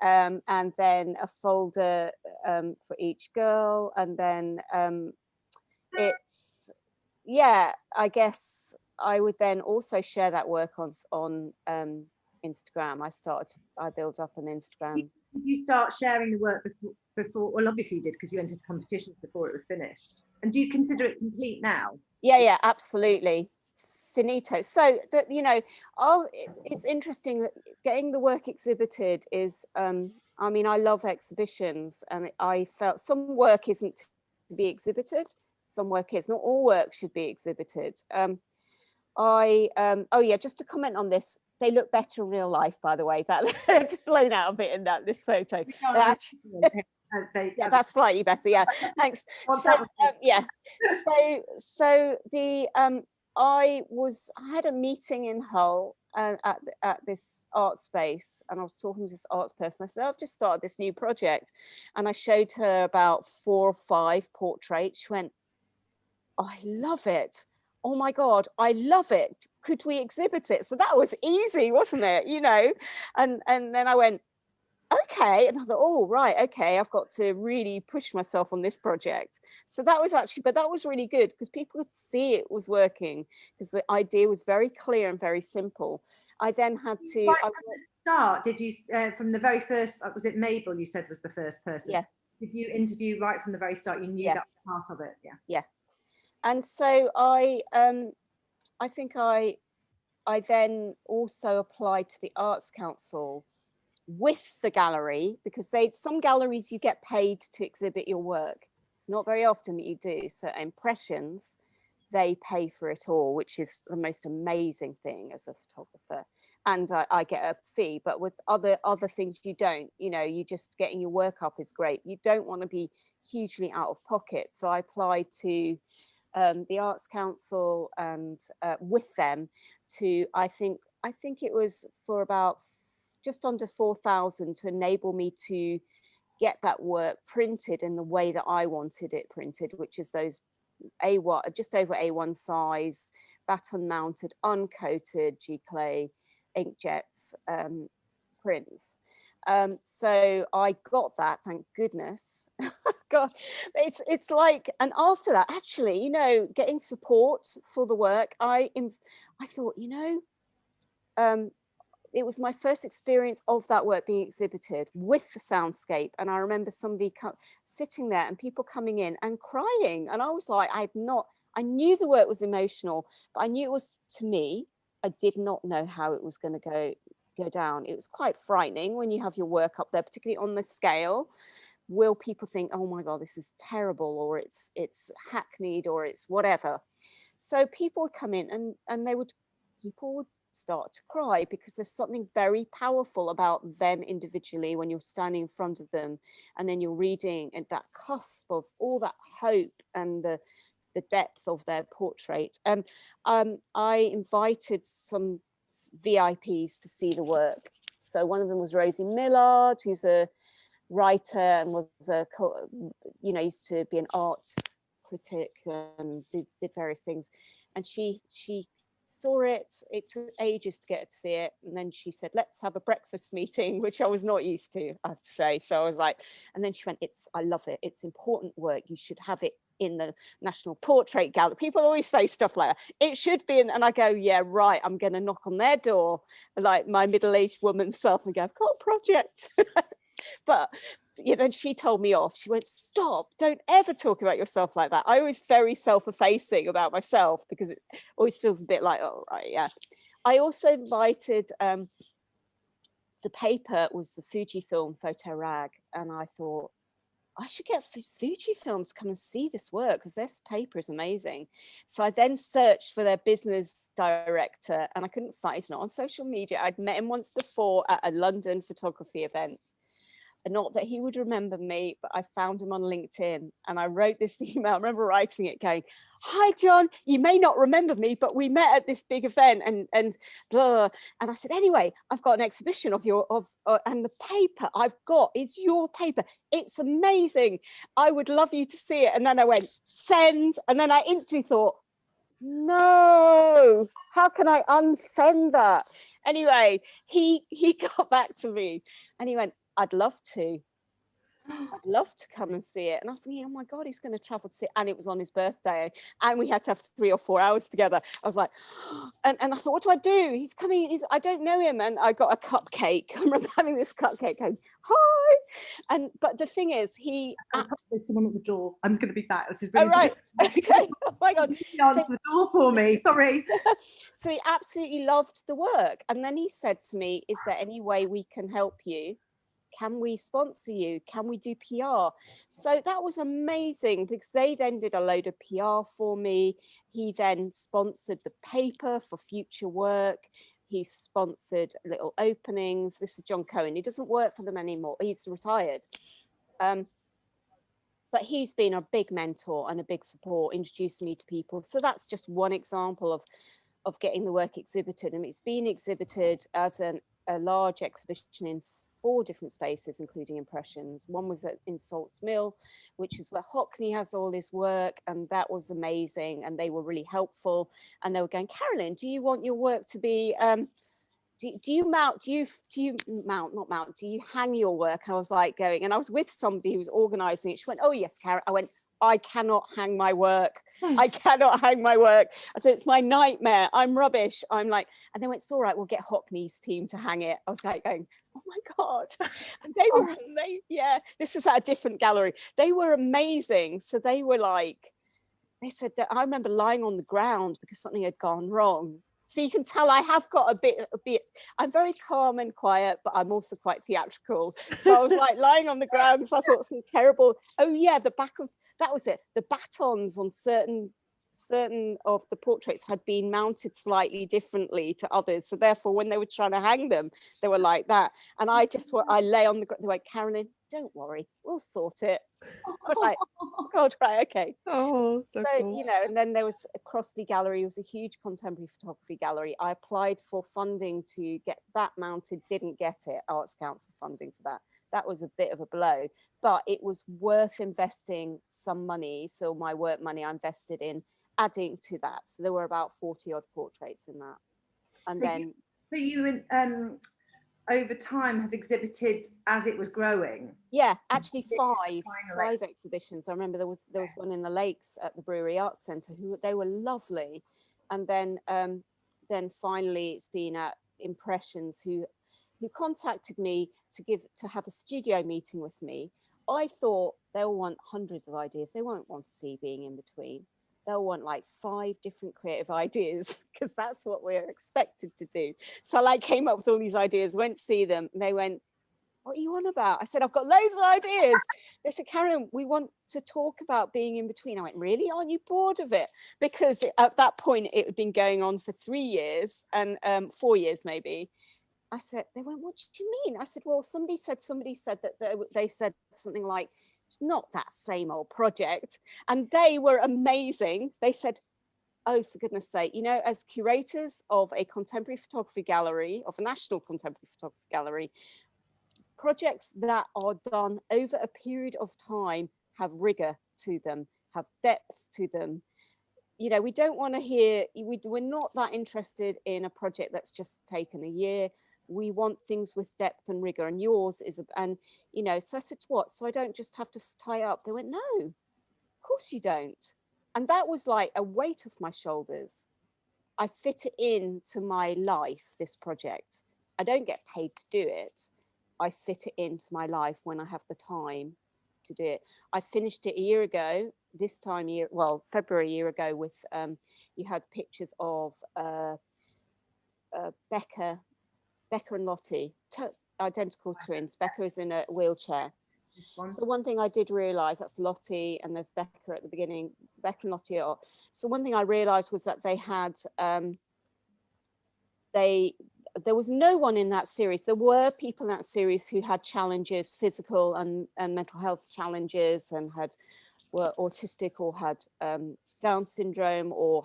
and then a folder for each girl, and then it's, yeah, I guess I would then also share that work on Instagram. I built up an Instagram. Did you start sharing the work before? Well, obviously you did, because you entered competitions before it was finished. And do you consider it complete now? Yeah, absolutely. Finito. So that, you know, it's interesting that getting the work exhibited is, I mean, I love exhibitions, and I felt some work isn't to be exhibited, some work is. Not all work should be exhibited. Oh yeah, just to comment on this, they look better in real life, by the way. That just laying out a bit in this photo. Yeah, that's slightly better. Yeah, thanks. So yeah, so the I had a meeting in Hull at this art space, and I was talking to this arts person. I said, I've just started this new project, and I showed her about 4 or 5 portraits. She went, I love it. Oh my God, I love it. Could we exhibit it? So that was easy, wasn't it? You know, and then I went, okay. And I thought, oh, right, okay, I've got to really push myself on this project. So that was actually, but that was really good, because people could see it was working, because the idea was very clear and very simple. I then had to... Right from the start, did you, from the very first, was it Mabel you said was the first person? Yeah. Did you interview right from the very start? You knew that was part of it? Yeah. Yeah. And so I think I then also applied to the Arts Council with the gallery, because some galleries you get paid to exhibit your work. It's not very often that you do. So Impressions, they pay for it all, which is the most amazing thing as a photographer. And I get a fee, but with other things you don't. You know, you just getting your work up is great. You don't want to be hugely out of pocket. So I applied to the Arts Council, and with them to, I think it was for about just under 4,000 to enable me to get that work printed in the way that I wanted it printed, which is those A1, just over A1 size, baton mounted, uncoated G-clay inkjets prints. So I got that, thank goodness. God, it's like, and after that, actually, you know, getting support for the work, I thought, you know, it was my first experience of that work being exhibited with the soundscape. And I remember somebody sitting there and people coming in and crying. And I was like, I knew the work was emotional, but I knew it was, to me, I did not know how it was going to go down. It was quite frightening when you have your work up there, particularly on the scale. Will people think, oh my God, this is terrible, or it's hackneyed, or it's whatever? So people would come in and people would start to cry, because there's something very powerful about them individually when you're standing in front of them, and then you're reading at that cusp of all that hope and the depth of their portrait. And I invited some VIPs to see the work. So one of them was Rosie Millard, who's a writer and was used to be an arts critic and did various things. And she saw it. It took ages to get her to see it, and then she said, let's have a breakfast meeting, which I was not used to, I have to say. So I was like, and then she went, I love it, it's important work, you should have it in the National Portrait Gallery. People always say stuff like that, it should be in, and I go, yeah, right, I'm going to knock on their door like my middle-aged woman self and go, I've got a project. But then she told me off. She went, stop, don't ever talk about yourself like that. I was very self-effacing about myself, because it always feels a bit like, oh, right, yeah. I also invited, the paper was the Fujifilm Photo Rag, and I thought, I should get Fujifilm to come and see this work, because this paper is amazing. So I then searched for their business director, and I couldn't find, he's not on social media. I'd met him once before at a London photography event. Not that he would remember me, but I found him on LinkedIn, and I wrote this email. I remember writing it going, hi, John, you may not remember me, but we met at this big event and blah. And I said, anyway, I've got an exhibition of and the paper I've got is your paper. It's amazing. I would love you to see it. And then I went, send. And then I instantly thought, no, how can I unsend that? Anyway, he got back to me and he went, I'd love to come and see it. And I was thinking, oh my God, he's going to travel to see it. And it was on his birthday, and we had to have 3 or 4 hours together. I was like, and I thought, what do I do? He's coming, I don't know him. And I got a cupcake. I remember having this cupcake going, hi. But the thing is, there's someone at the door. I'm going to be back. This is really right. Okay. Oh my God. He answered the door for me. Sorry. So he absolutely loved the work. And then he said to me, is there any way we can help you? Can we sponsor you? Can we do PR? So that was amazing, because they then did a load of PR for me. He then sponsored the paper for future work. He sponsored little openings. This is John Cohen. He doesn't work for them anymore. He's retired. But he's been a big mentor and a big support, introduced me to people. So that's just one example of getting the work exhibited. And it's been exhibited as a large exhibition in 4 different spaces, including impressions. One was in Salts Mill, which is where Hockney has all his work, and that was amazing, and they were really helpful. And they were going, Carolyn, do you want your work to be do you hang your work? I was like going, and I was with somebody who was organizing it. She went, oh yes, Karen. I went, I cannot hang my work. I cannot hang my work. I said, it's my nightmare. I'm rubbish. I'm like, and they went, it's all right, we'll get Hockney's team to hang it. I was like going, oh my God. And they were amazing. Yeah, this is at a different gallery. They were amazing. So they were like, they said that I remember lying on the ground because something had gone wrong. So you can tell I have got a bit, I'm very calm and quiet, but I'm also quite theatrical. So I was like lying on the ground because I thought some terrible, oh yeah, the back of, that was it. The batons on certain of the portraits had been mounted slightly differently to others. So therefore, when they were trying to hang them, they were like that. And I lay on the ground, they went, Carolyn, don't worry, we'll sort it. I was like, oh God, right, okay. Oh, so cool. You know, and then there was a Crossley Gallery. It was a huge contemporary photography gallery. I applied for funding to get that mounted, didn't get it, Arts Council funding for that. That was a bit of a blow, but it was worth investing some money. So my work money I invested in adding to that. So there were about 40 odd portraits in that. And so you over time have exhibited as it was growing? Yeah, actually five exhibitions. I remember there was one in the Lakes at the Brewery Arts Centre, they were lovely. And then finally it's been at Impressions who contacted me to have a studio meeting with me. I thought they'll want hundreds of ideas. They won't want to see Being in Between. they'll want like 5 different creative ideas, because that's what we're expected to do. So I like came up with all these ideas, went to see them, and they went, what are you on about? I said, I've got loads of ideas. They said, Carolyn, we want to talk about being in between. I went, really? Aren't you bored of it? Because at that point, it had been going on for 3 years and 4 years maybe. I said, they went, what do you mean? I said, well, somebody said that they said something like, it's not that same old project. And they were amazing. They said, oh, for goodness sake, you know, as curators of a contemporary photography gallery, of a national contemporary photography gallery, projects that are done over a period of time have rigor to them, have depth to them. You know, we don't want to hear, we're not that interested in a project that's just taken a year. We want things with depth and rigor, and yours is, and you know, so I said, what? So I don't just have to tie up. They went, no, of course you don't. And that was like a weight off my shoulders. I fit it into my life, this project. I don't get paid to do it. I fit it into my life when I have the time to do it. I finished it a year ago, this time year, well, February a year ago, with you had pictures of Becca and Lottie, identical twins. Becca is in a wheelchair. So one thing I did realise, that's Lottie, and there's Becca at the beginning. Becca and Lottie are. So one thing I realised was that they had there was no one in that series. There were people in that series who had challenges, physical and mental health challenges, and were autistic or had Down syndrome, or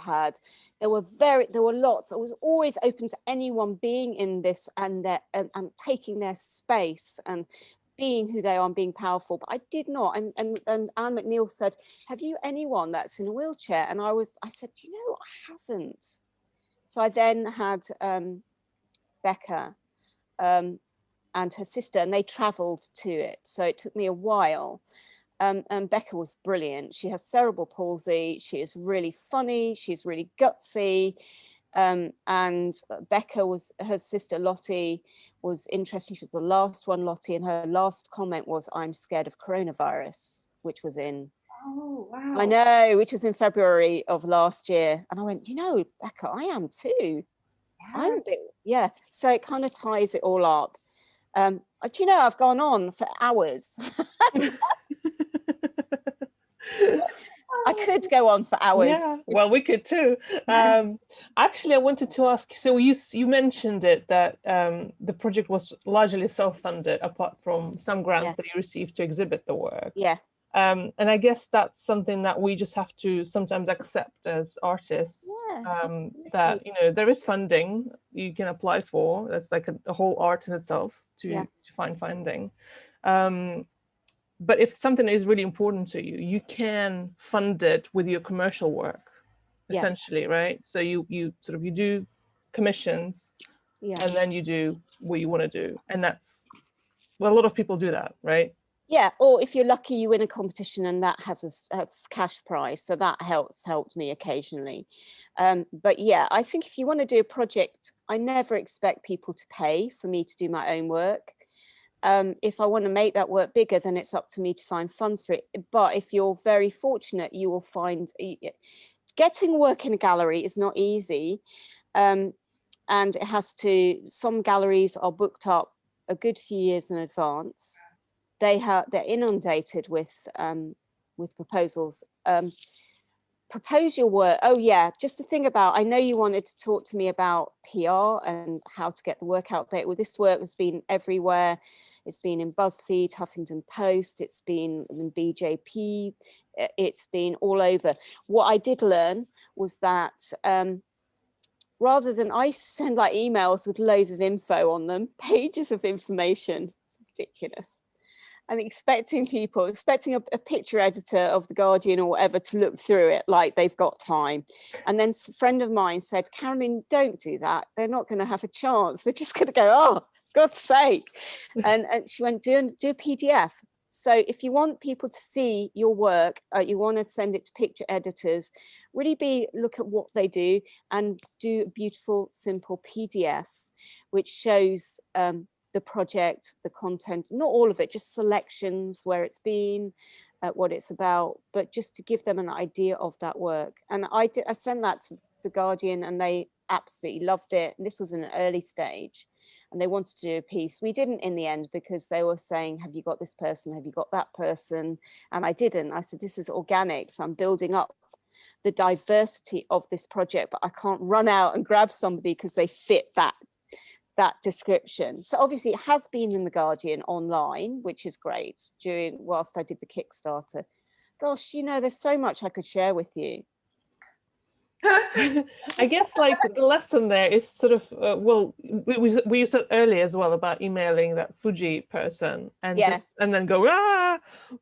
there were lots. I was always open to anyone being in this and taking their space and being who they are and being powerful. But I did not. And Anne McNeil said, have you anyone that's in a wheelchair? And I said, you know, I haven't. So I then had Becca and her sister, and they travelled to it. So it took me a while. And Becca was brilliant. She has cerebral palsy. She is really funny. She's really gutsy. And Becca her sister Lottie was interesting. She was the last one, Lottie, and her last comment was, I'm scared of coronavirus, which was in, oh, wow. I know, which was in February of last year. And I went, you know, Becca, I am too. Yeah. So it kind of ties it all up. Do you know, I've gone on for hours. I could go on for hours. Yeah, well, we could too. Actually, I wanted to ask, so you mentioned it, that the project was largely self-funded, apart from some grants that you received to exhibit the work. Yeah. And I guess that's something that we just have to sometimes accept as artists, that, you know, there is funding you can apply for. That's like a whole art in itself to find funding. But if something is really important to you, you can fund it with your commercial work, essentially, right? So you do commissions, and then you do what you want to do. And that's, well, a lot of people do that, right? Yeah, or if you're lucky, you win a competition and that has a cash prize. So that helped me occasionally. But yeah, I think if you want to do a project, I never expect people to pay for me to do my own work. If I want to make that work bigger, then it's up to me to find funds for it. But if you're very fortunate, you will find getting work in a gallery is not easy. And it has to, some galleries are booked up a good few years in advance. They're inundated with proposals. Propose your work. Oh yeah, just the thing about, I know you wanted to talk to me about PR and how to get the work out there. Well, this work has been everywhere. It's been in BuzzFeed, Huffington Post, it's been in BJP, it's been all over. What I did learn was that rather than, I send like emails with loads of info on them, pages of information, ridiculous. And expecting a picture editor of The Guardian or whatever to look through it like they've got time. And then a friend of mine said, Carolyn, don't do that. They're not going to have a chance. They're just going to go, oh, God's sake. And she went, do a PDF. So if you want people to see your work, you want to send it to picture editors, really look at what they do and do a beautiful, simple PDF, which shows the project, the content, not all of it, just selections where it's been, at what it's about, but just to give them an idea of that work. And I sent that to the Guardian, and they absolutely loved it. And this was an early stage, and they wanted to do a piece. We didn't in the end, because they were saying, have you got this person? Have you got that person? And I didn't. I said, this is organic. So I'm building up the diversity of this project, but I can't run out and grab somebody because they fit that description. So obviously it has been in the Guardian online, which is great, whilst I did the Kickstarter. Gosh, you know, there's so much I could share with you. I guess like the lesson there is sort of well, we said earlier as well about emailing that Fuji person and and then go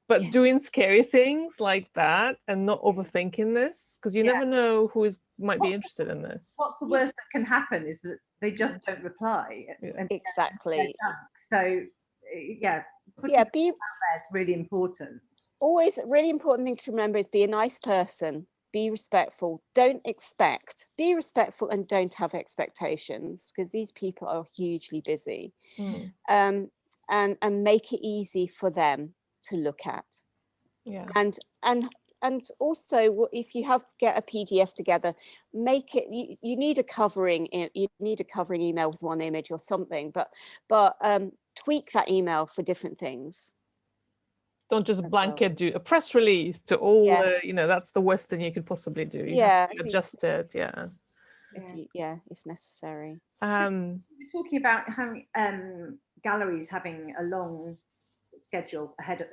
but doing scary things like that and not overthinking this, because you never know who might be interested in this. What's the worst that can happen is that they just don't reply. Exactly. So putting it out there, it's really important. Always a really important thing to remember is be a nice person. Be respectful, don't expect, be respectful and don't have expectations, because these people are hugely busy. And make it easy for them to look at. And also, if you get a PDF together, make it, you need a covering email with one image or something, but tweak that email for different things. Don't just blanket do a press release to all, you know, that's the worst thing you could possibly do. You have to adjust it, if necessary. We're talking about having galleries having a long schedule ahead of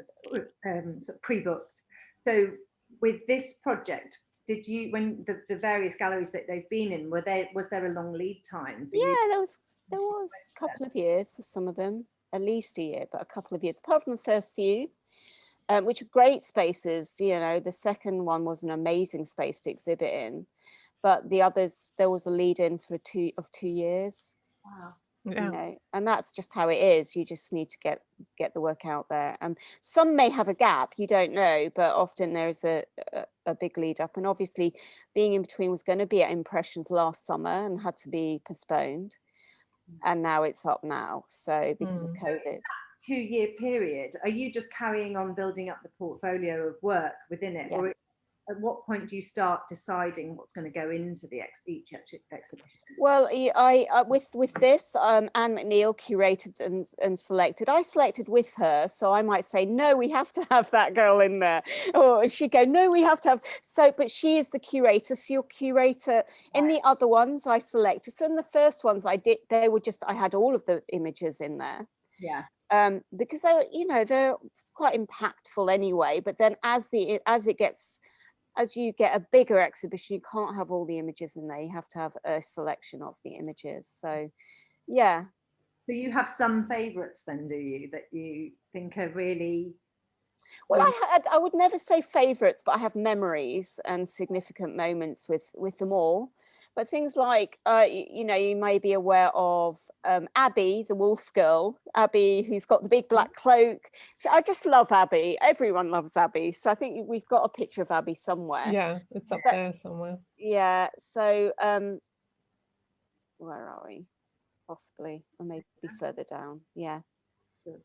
sort of pre-booked. So with this project, did you, when the various galleries that they've been in, was there a long lead time for you? There was a couple of years for some of them, at least a year, but a couple of years, apart from the first few. Which are great spaces, you know. The second one was an amazing space to exhibit in, but the others, there was a lead in for 2 years. Wow. You know, and that's just how it is. You just need to get the work out there. Some may have a gap, you don't know, but often there's a big lead up. And obviously Being in Between was going to be at Impressions last summer and had to be postponed, and now it's up now, so because of COVID. 2-year period, are you just carrying on building up the portfolio of work within it, or at what point do you start deciding what's going to go into the each exhibition? Well, with this, Anne McNeil curated and selected. I selected with her, so I might say, no, we have to have that girl in there, or she'd go, no, we have to have. So, but she is the curator, so your curator. In the other ones I selected, so in the first ones I did, I had all of the images in there. Because they're quite impactful anyway, but then as you get a bigger exhibition, you can't have all the images in there. You have to have a selection of the images. So so you have some favorites then, do you, that you think are really? Well, I would never say favorites, but I have memories and significant moments with them all. But things like you may be aware of Abby, the wolf girl, Abby, who's got the big black cloak. I just love Abby. Everyone loves Abby. So I think we've got a picture of Abby somewhere. Yeah, it's up there somewhere. Yeah. So where are we? Possibly, or maybe further down. Yeah.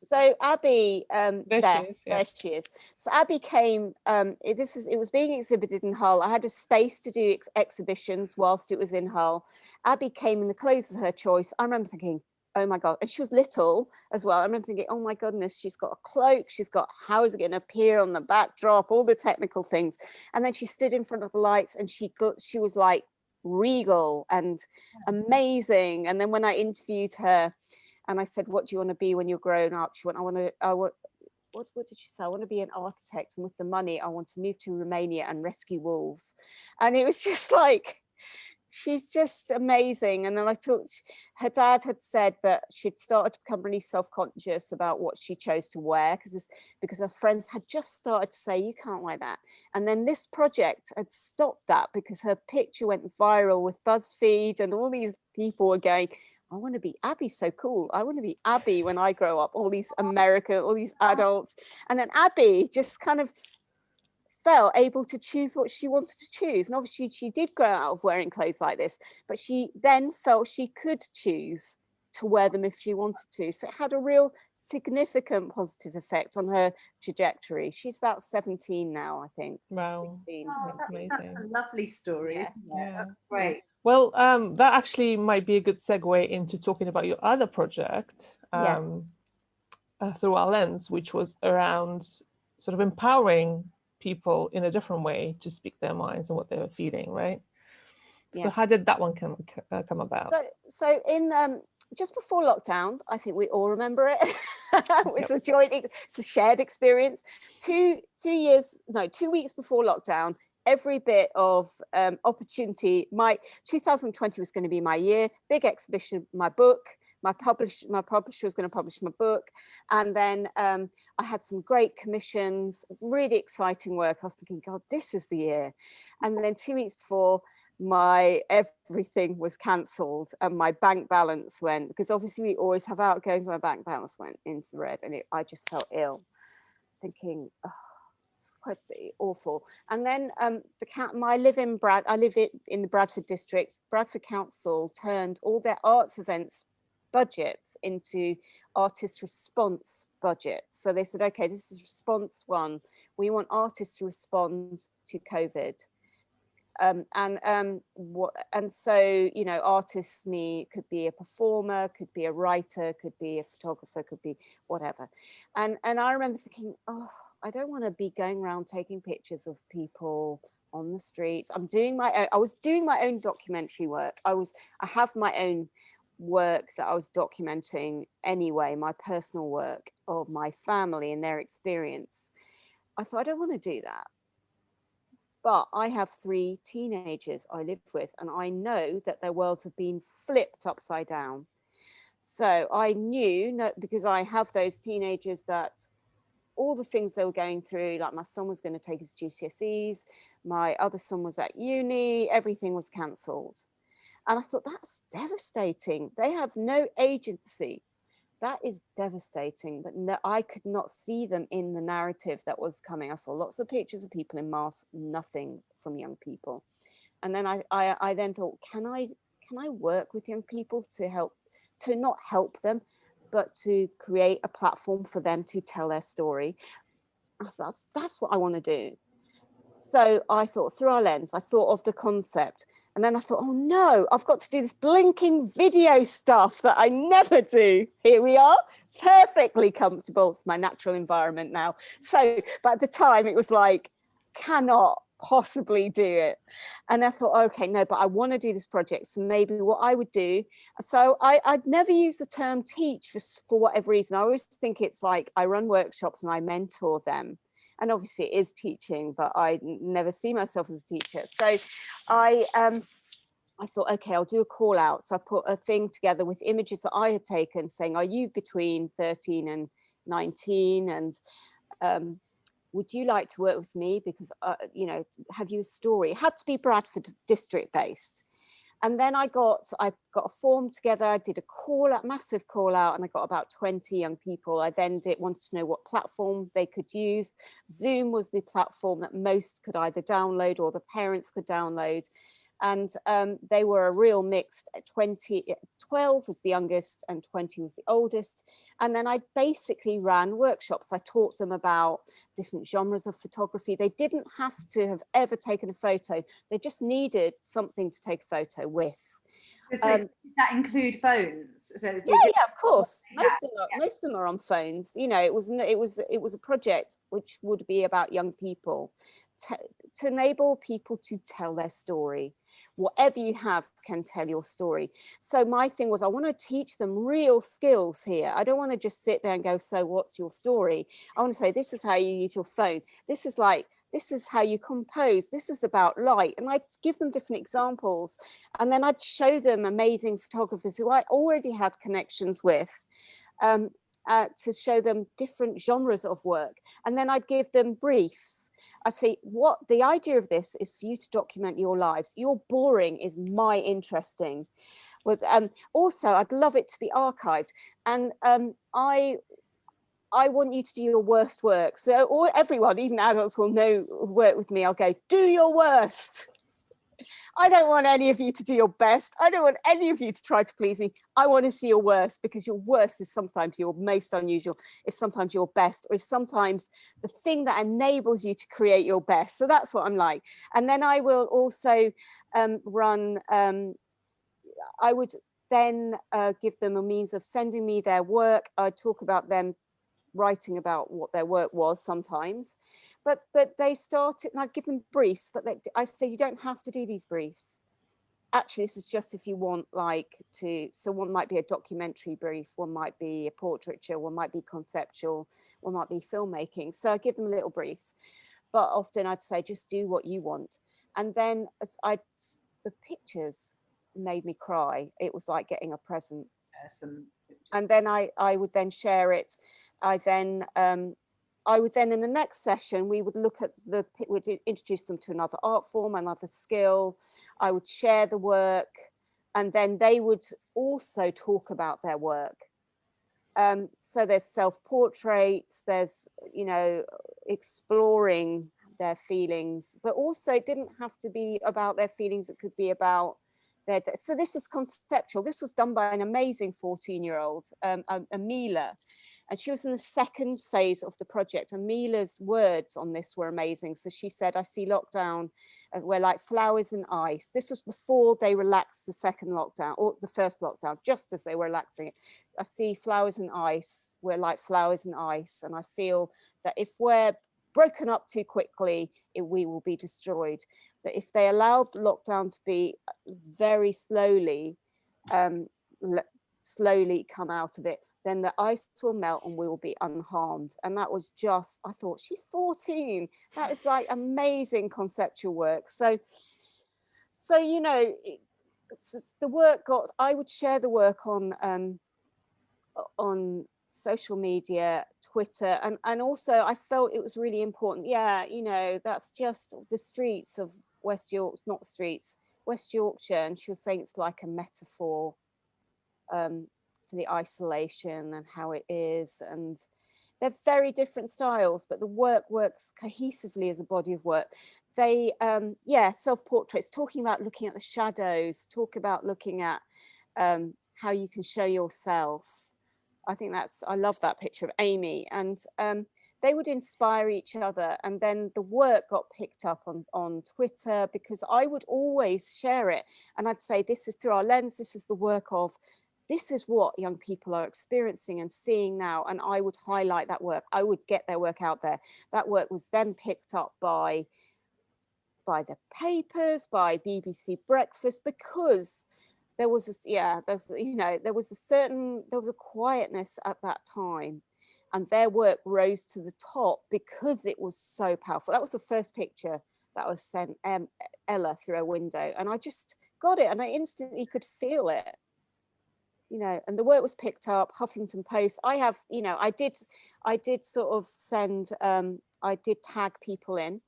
So Abby, there she is. So Abby came. It was being exhibited in Hull. I had a space to do exhibitions whilst it was in Hull. Abby came in the clothes of her choice. I remember thinking, oh my God, and she was little as well. I remember thinking, oh my goodness, she's got a cloak. She's got, how is it going to appear on the backdrop? All the technical things. And then she stood in front of the lights, and she was like regal and amazing. And then when I interviewed her, and I said, what do you want to be when you're grown up? She went, what did she say? I want to be an architect, and with the money, I want to move to Romania and rescue wolves. And it was just like, she's just amazing. And then I talked, her dad had said that she'd started to become really self-conscious about what she chose to wear, because her friends had just started to say, you can't wear that. And then this project had stopped that, because her picture went viral with BuzzFeed, and all these people were going, I want to be Abby, so cool. I want to be Abby when I grow up, all these adults. And then Abby just kind of felt able to choose what she wanted to choose. And obviously she did grow out of wearing clothes like this, but she then felt she could choose to wear them if she wanted to. So it had a real significant positive effect on her trajectory. She's about 17 now, I think. Wow. 16, Oh, that's a lovely story, Yeah. isn't it? Yeah. That's great. Well, that actually might be a good segue into talking about your other project, Through Our Lens, which was around sort of empowering people in a different way to speak their minds and what they were feeling, right? Yeah. So how did that one come about? So in just before lockdown, I think we all remember it. It's a shared experience. 2 weeks before lockdown, every bit of opportunity. My 2020 was going to be my year. Big exhibition, my book. My publisher was going to publish my book, and then I had some great commissions, really exciting work. I was thinking, God, this is the year. And then 2 weeks before, my everything was cancelled and my bank balance went, because obviously we always have outgoings. My bank balance went into the red, and I just felt ill, thinking, oh, it's quite awful. And then I live in the Bradford district. Bradford Council turned all their arts events budgets into artist response budgets. So they said, okay, this is response one. We want artists to respond to COVID. And so, you know, artists could be a performer, could be a writer, could be a photographer, could be whatever. And I remember thinking, oh, I don't want to be going around taking pictures of people on the streets. I was doing my own documentary work. I have my own work that I was documenting anyway, my personal work of my family and their experience. I thought, I don't want to do that. But I have 3 teenagers I live with, and I know that their worlds have been flipped upside down. So I knew, because I have those teenagers, that all the things they were going through, like my son was going to take his GCSEs, my other son was at uni, everything was cancelled. And I thought, that's devastating. They have no agency. That is devastating, but no, I could not see them in the narrative that was coming. I saw lots of pictures of people in masks, nothing from young people. And then I then thought, can I work with young people to not help them, but to create a platform for them to tell their story? That's what I want to do. So I thought, Through Our Lens, I thought of the concept. And then I thought, oh no, I've got to do this blinking video stuff that I never do. Here we are, perfectly comfortable. It's my natural environment now. So, but at the time it was like, cannot possibly do it. And I thought, okay, no, but I want to do this project. So maybe what I would do, so I'd never use the term teach for whatever reason. I always think it's like I run workshops and I mentor them. And obviously it is teaching, but I never see myself as a teacher. So I thought, okay, I'll do a call out. So I put a thing together with images that I had taken saying, are you between 13 and 19? And would you like to work with me? Because, you know, have you a story? It had to be Bradford district based. And then I got a form together. I did a massive call out, and I got about 20 young people. I then wanted to know what platform they could use. Zoom was the platform that most could either download or the parents could download. And they were a real mixed 12 was the youngest and 20 was the oldest. And then I basically ran workshops. I taught them about different genres of photography. They didn't have to have ever taken a photo. They just needed something to take a photo with. So does that include phones? So yeah, of course. Most of them are on phones. You know, it was a project which would be about young people to enable people to tell their story. Whatever you have can tell your story. So my thing was, I want to teach them real skills here. I don't want to just sit there and go, so what's your story? I want to say, this is how you use your phone. This is how you compose. This is about light. And I'd give them different examples. And then I'd show them amazing photographers who I already had connections with, to show them different genres of work. And then I'd give them briefs. I say, what the idea of this is for you to document your lives. Your boring is my interesting. With also, I'd love it to be archived. And I want you to do your worst work. So everyone, even adults, will know, work with me. I'll go, do your worst. I don't want any of you to do your best. I don't want any of you to try to please me. I want to see your worst, because your worst is sometimes your most unusual, is sometimes your best, or is sometimes the thing that enables you to create your best. So that's what I'm like. And then I will also I would then give them a means of sending me their work. I'd talk about them writing about what their work was sometimes, but they started, and I'd give them briefs, but I say, you don't have to do these briefs. Actually, this is just if you want, like, to, so one might be a documentary brief, one might be a portraiture, one might be conceptual, one might be filmmaking. So I give them little briefs, but often I'd say, just do what you want. And then the pictures made me cry. It was like getting a present. And then I would then share it. I would then, in the next session, we would look at would introduce them to another art form, another skill. I would share the work, and then they would also talk about their work. So there's self-portraits, there's, you know, exploring their feelings, but also it didn't have to be about their feelings. It could be about their, so this is conceptual. This was done by an amazing 14-year-old, Amila. And she was in the second phase of the project. Amila's words on this were amazing. So she said, I see lockdown, we're like flowers and ice. This was before they relaxed the second lockdown, or the first lockdown, just as they were relaxing it. I see flowers and ice, we're like flowers and ice. And I feel that if we're broken up too quickly, we will be destroyed. But if they allow lockdown to be very slowly, slowly come out of it, then the ice will melt and we will be unharmed. And that was just, I thought, she's 14. That is like amazing conceptual work. So you know, the work I would share the work on social media, Twitter, and also I felt it was really important. Yeah, you know, that's just the streets of West York, not the streets, West Yorkshire. And she was saying it's like a metaphor for the isolation and how it is, and they're very different styles, but the work works cohesively as a body of work. They yeah, self-portraits, talking about looking at the shadows, talk about looking at how you can show yourself. I think I love that picture of Amy. And they would inspire each other, and then the work got picked up on Twitter, because I would always share it, and I'd say, this is through our lens, this is the work of, this is what young people are experiencing and seeing now. And I would highlight that work. I would get their work out there. That work was then picked up by the papers, by BBC Breakfast, because there was there was a quietness at that time, and their work rose to the top because it was so powerful. That was the first picture that was sent Ella through a window, and I just got it, and I instantly could feel it. You know, and the work was picked up. Huffington Post. I have, you know, I did sort of send, I did tag people in.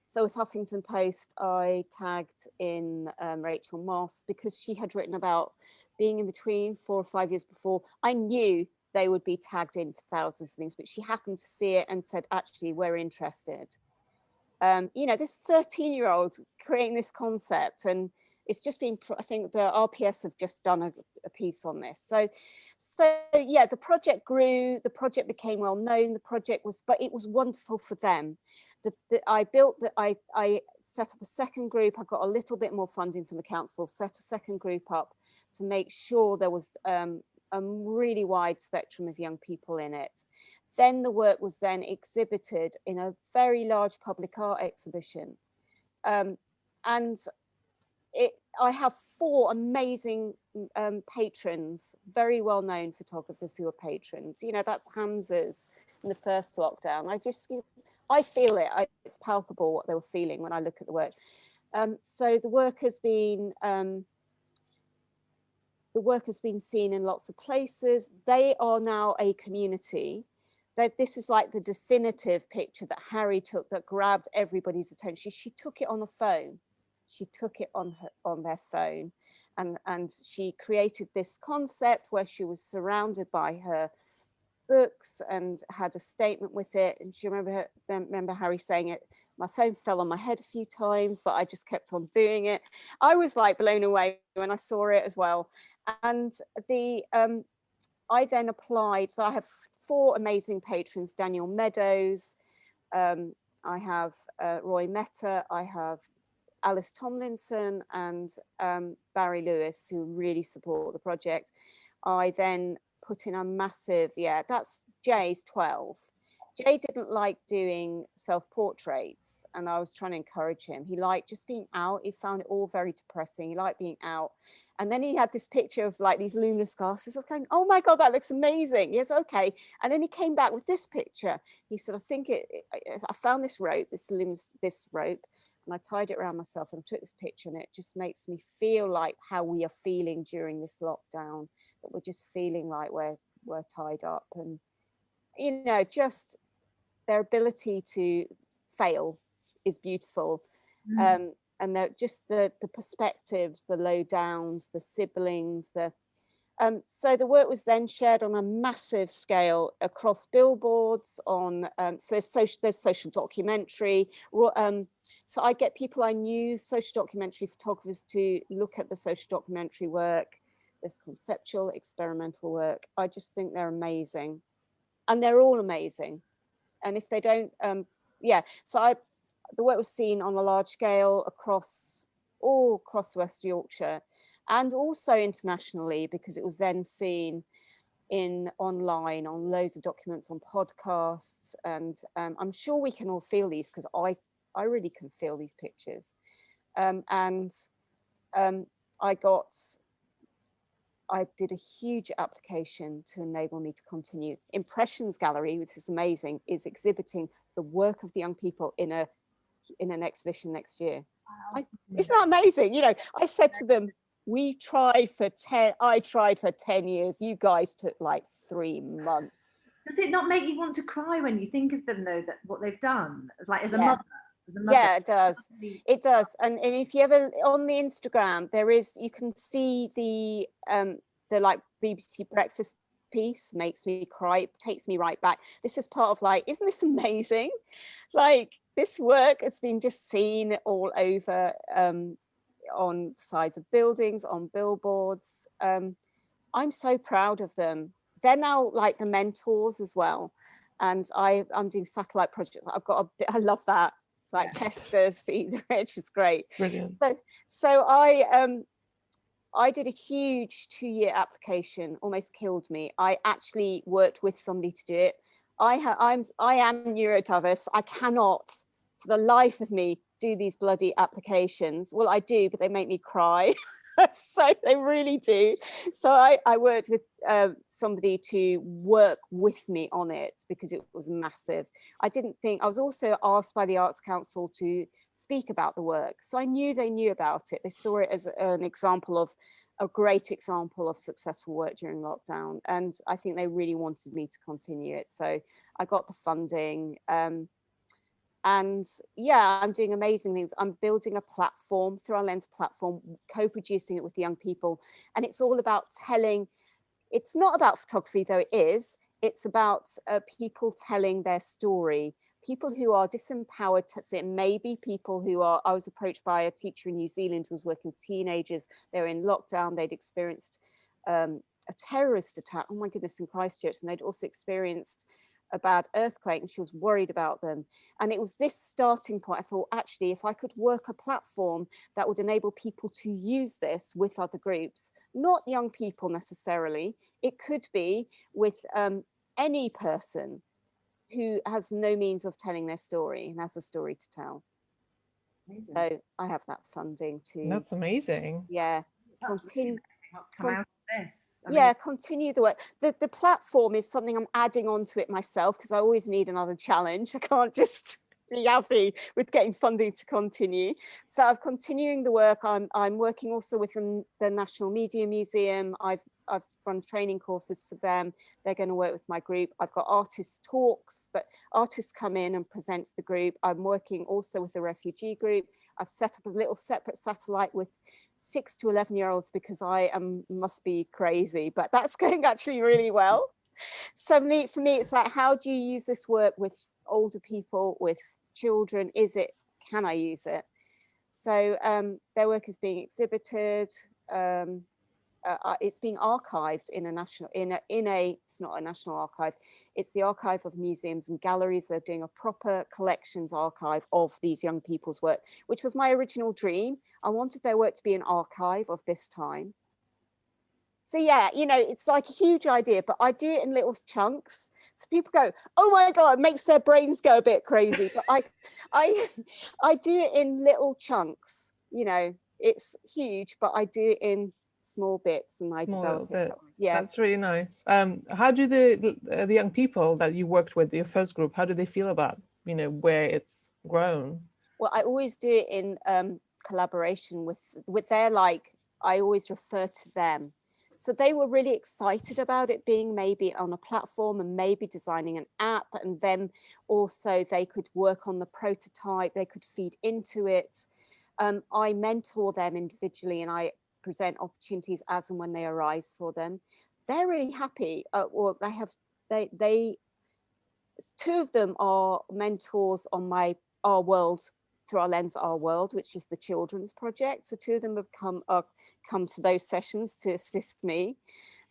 So with Huffington Post, I tagged in Rachel Moss, because she had written about being in between 4 or 5 years before. I knew they would be tagged into thousands of things, but she happened to see it and said, actually, we're interested. You know, this 13-year-old creating this concept, and it's just been, I think the RPS have just done a piece on this. So yeah, the project grew, the project became well known, the project was, but it was wonderful for them. I set up a second group. I got a little bit more funding from the council, set a second group up to make sure there was a really wide spectrum of young people in it. Then the work was then exhibited in a very large public art exhibition. And I have 4 amazing patrons, very well-known photographers who are patrons. You know, that's Hamza's in the first lockdown. I feel it. It's palpable what they were feeling when I look at the work. So the work has been seen in lots of places. They are now a community. That this is like the definitive picture that Harry took that grabbed everybody's attention. She took it on a phone. She took it on their phone, and she created this concept where she was surrounded by her books and had a statement with it. And she remember Harry saying it, My phone fell on my head a few times, but I just kept on doing it. I was like blown away when I saw it as well. And I then applied. So I have 4 amazing patrons: Daniel Meadows, I have Roy Mehta, I have Alice Tomlinson, and Barry Lewis, who really support the project. I then put in a massive, that's Jay's 12. Jay didn't like doing self-portraits, and I was trying to encourage him. He liked just being out. He found it all very depressing. He liked being out. And then he had this picture of like these luminous glasses. I was going, oh my God, that looks amazing. Yes, okay. And then he came back with this picture. He said, I think I found this rope, this rope, and I tied it around myself and took this picture, and it just makes me feel like how we are feeling during this lockdown, that we're just feeling like we're tied up. And, you know, just their ability to fail is beautiful. And they're just the perspectives, the low downs, the siblings, so the work was then shared on a massive scale across billboards, on so there's social documentary. So I get people I knew, social documentary photographers, to look at the social documentary work. There's conceptual, experimental work. I just think they're amazing, and they're all amazing. And if they don't, so the work was seen on a large scale all across West Yorkshire, and also internationally, because it was then seen online on loads of documents, on podcasts. And I'm sure we can all feel these, because I really can feel these pictures. I did a huge application to enable me to continue. Impressions Gallery, which is amazing, is exhibiting the work of the young people in an exhibition next year. Wow. Isn't that amazing? You know, I said to them, I tried for 10 years. You guys took like 3 months. Does it not make you want to cry when you think of them, though, that what they've done? As a mother? Yeah, it does. It does. And if you ever on the Instagram, you can see the like BBC Breakfast piece, makes me cry, takes me right back. This is part of like, isn't this amazing? Like, this work has been just seen all over, on sides of buildings, on billboards. I'm so proud of them. They're now like the mentors as well. And I'm doing satellite projects. I love that. Like Kester, see the Edge is great. Brilliant. So I did a huge 2-year application, almost killed me. I actually worked with somebody to do it. I am neurodiverse. I cannot, for the life of me, do these bloody applications. Well, I do, but they make me cry. So they really do. So I worked with somebody to work with me on it, because it was massive. I was also asked by the Arts Council to speak about the work. So I knew they knew about it. They saw it as a great example of successful work during lockdown. And I think they really wanted me to continue it. So I got the funding. And yeah, I'm doing amazing things. I'm building a platform through our Lens platform, co-producing it with the young people. And it's all about it's not about photography, though it is. It's about people telling their story, people who are disempowered. So it may be people who I was approached by a teacher in New Zealand who was working with teenagers. They were in lockdown. They'd experienced a terrorist attack, oh my goodness, in Christchurch. And they'd also experienced a bad earthquake, and she was worried about them. And it was this starting point. I thought, actually, if I could work a platform that would enable people to use this with other groups, not young people necessarily, it could be with any person who has no means of telling their story and has a story to tell. Amazing. So I have that funding too. That's amazing. Yeah. That's really amazing what's come out of this. Continue the work. The platform is something I'm adding on to it myself, because I always need another challenge. I can't just be happy with getting funding to continue. So I'm continuing the work. I'm working also with the National Media Museum. I've run training courses for them. They're going to work with my group. I've got artist talks that artists come in and present to the group. I'm working also with the refugee group. I've set up a little separate satellite with 6 to 11-year-olds, because I must be crazy, but that's going actually really well. So for me, it's like, how do you use this work with older people, with children? Can I use it? So their work is being exhibited. It's being archived in it's not a national archive, it's the archive of museums and galleries. They're doing a proper collections archive of these young people's work, which was my original dream. I wanted their work to be an archive of this time. So yeah, it's like a huge idea, but I do it in little chunks. So people go, oh my God, it makes their brains go a bit crazy. But I do it in little chunks, it's huge, but I do it in small bits and I develop it. Yeah, that's really nice. How do the young people that you worked with, your first group, how do they feel about where it's grown? Well, I always do it in collaboration with their, like, I always refer to them. So they were really excited about it being maybe on a platform and maybe designing an app, and then also they could work on the prototype, they could feed into it. I mentor them individually and I present opportunities as and when they arise for them. They're really happy. Well, they two of them are mentors on Our World, Through Our Lens, Our World, which is the children's project. So two of them have come to those sessions to assist me.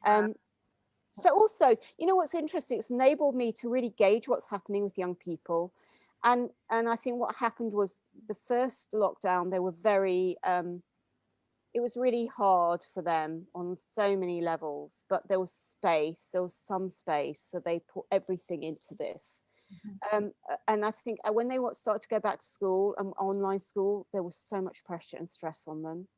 So also, what's interesting, it's enabled me to really gauge what's happening with young people. And I think what happened was the first lockdown, they were very, it was really hard for them on so many levels, but there was some space. So they put everything into this. And I think when they started to go back to school, online school, there was so much pressure and stress on them.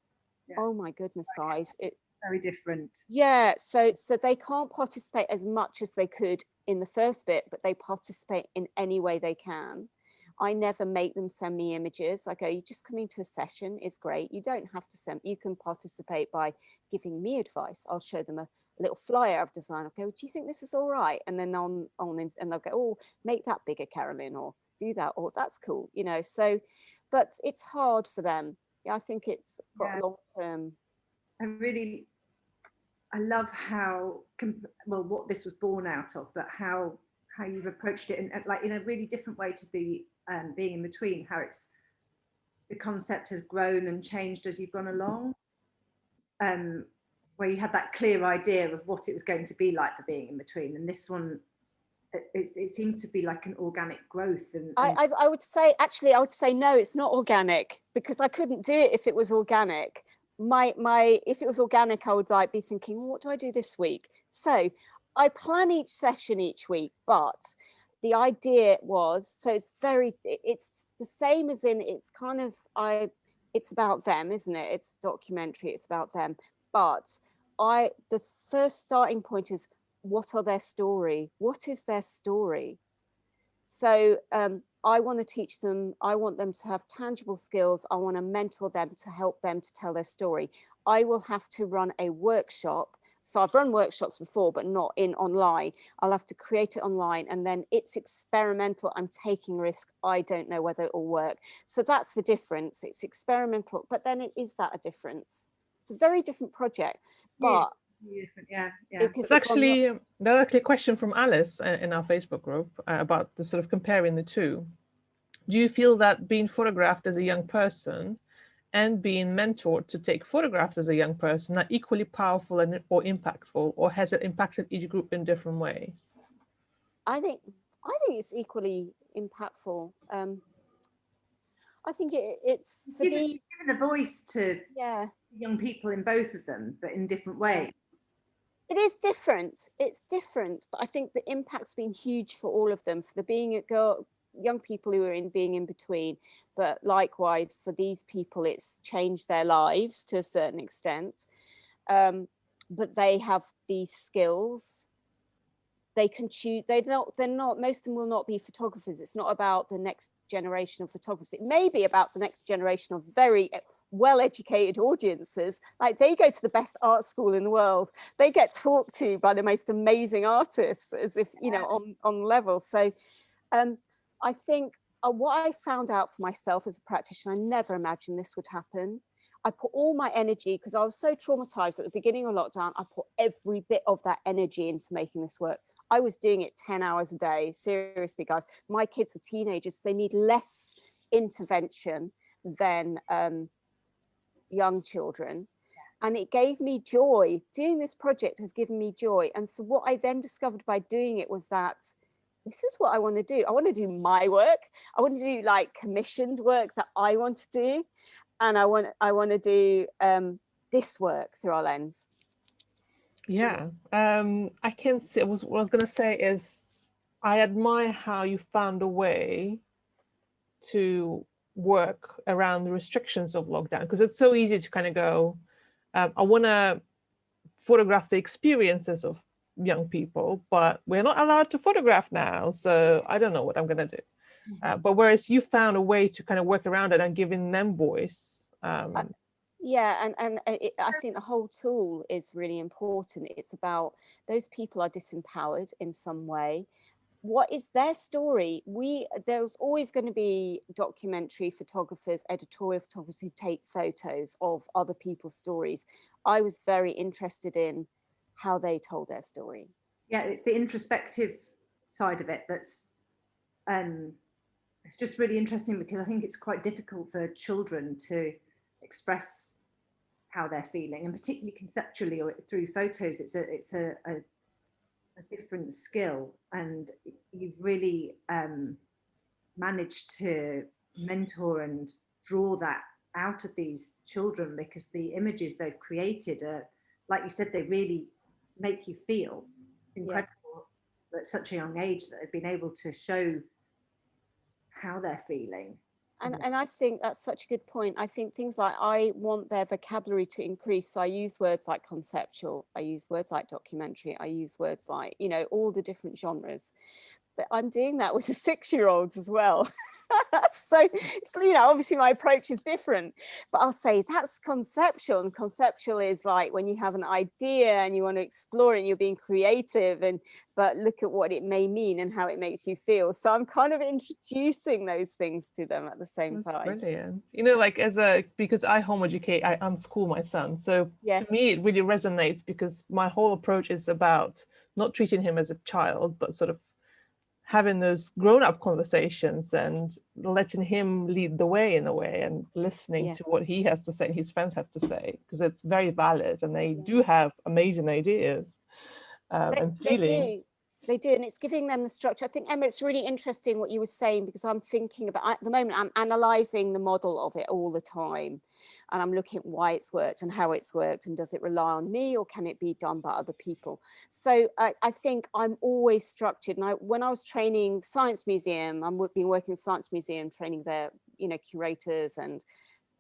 Yeah. Oh my goodness, guys. Very different. Yeah, so they can't participate as much as they could in the first bit, but they participate in any way they can. I never make them send me images. I go, you just coming to a session is great. You don't have to you can participate by giving me advice. I'll show them a little flyer I've designed. I'll go, do you think this is all right? And then and they'll go, oh, make that bigger, Carolyn, or do that, or that's cool, so, but it's hard for them. Yeah, I think it's got long term. I love how, what this was born out of, but how you've approached it in a really different way to the being in between, how the concept has grown and changed as you've gone along, where you had that clear idea of what it was going to be like for being in between, and this one, it seems to be like an organic growth. And I would say, actually, I would say no, it's not organic, because I couldn't do it if it was organic. If it was organic, I would be thinking, what do I do this week? So I plan each session each week, but the idea was, so it's the same as in, it's kind of, it's about them, isn't it? It's documentary, it's about them. But the first starting point is, what are their story? What is their story? So I want to teach them, I want them to have tangible skills. I want to mentor them to help them to tell their story. I will have to run a workshop. So I've run workshops before, but not online. I'll have to create it online, and then it's experimental. I'm taking risk. I don't know whether it will work. So that's the difference. It's experimental, but then is that a difference? It's a very different project, but yeah. There's actually a question from Alice in our Facebook group about the sort of comparing the two. Do you feel that being photographed as a young person and being mentored to take photographs as a young person are equally powerful or impactful, or has it impacted each group in different ways? I think it's equally impactful. I think it's for given a voice to young people in both of them, but in different ways. It is different. It's different, but I think the impact's been huge for all of them. For the young people who are being in between, but likewise for these people, it's changed their lives to a certain extent. But they have these skills. They can choose. They're not. Most of them will not be photographers. It's not about the next generation of photographers. It may be about the next generation of very well-educated audiences. Like, they go to the best art school in the world. They get talked to by the most amazing artists, as if on level. So I think what I found out for myself as a practitioner, I never imagined this would happen. I put all my energy, because I was so traumatized at the beginning of lockdown, I put every bit of that energy into making this work. I was doing it 10 hours a day. Seriously, guys, my kids are teenagers. They need less intervention than young children. And it gave me joy. Doing this project has given me joy. And so what I then discovered by doing it was that this is what I want to do. I want to do my work. I want to do like commissioned work that I want to do. And I want to do this work through our lens. Yeah, I can see, what I was going to say is I admire how you found a way to work around the restrictions of lockdown, because it's so easy to kind of go, I want to photograph the experiences of young people, but we're not allowed to photograph now, so I don't know what I'm going to do. But whereas you found a way to kind of work around it and giving them voice. Yeah, and I think the whole tool is really important. It's about those people are disempowered in some way. What is their story? There's always going to be documentary photographers, editorial photographers who take photos of other people's stories. I was very interested in how they told their story. Yeah, it's the introspective side of it that's it's just really interesting, because I think it's quite difficult for children to express how they're feeling, and particularly conceptually or through photos. It's a different skill, and you've really managed to mentor and draw that out of these children, because the images they've created are, like you said, they really make you feel. It's incredible at such a young age that they've been able to show how they're feeling. And I think that's such a good point. I think things like, I want their vocabulary to increase. So I use words like conceptual, I use words like documentary, I use words like, you know, all the different genres. But I'm doing that with the 6-year-olds as well. So, you know, obviously my approach is different, but I'll say that's conceptual. And conceptual is like when you have an idea and you want to explore it and you're being creative, but look at what it may mean and how it makes you feel. So I'm kind of introducing those things to them at the same time. Brilliant. You know, like because I home educate, I unschool my son. So to me, it really resonates, because my whole approach is about not treating him as a child, but sort of having those grown-up conversations and letting him lead the way in a way, and listening to what he has to say, his friends have to say, because it's very valid, and they do have amazing ideas and feelings. They do, and it's giving them the structure. I think, Emma, it's really interesting what you were saying, because I'm thinking about, at the moment, I'm analysing the model of it all the time, and I'm looking at why it's worked and how it's worked, and does it rely on me, or can it be done by other people? So I think I'm always structured. And when I was training Science Museum, I've been working in Science Museum, training their, you know, curators and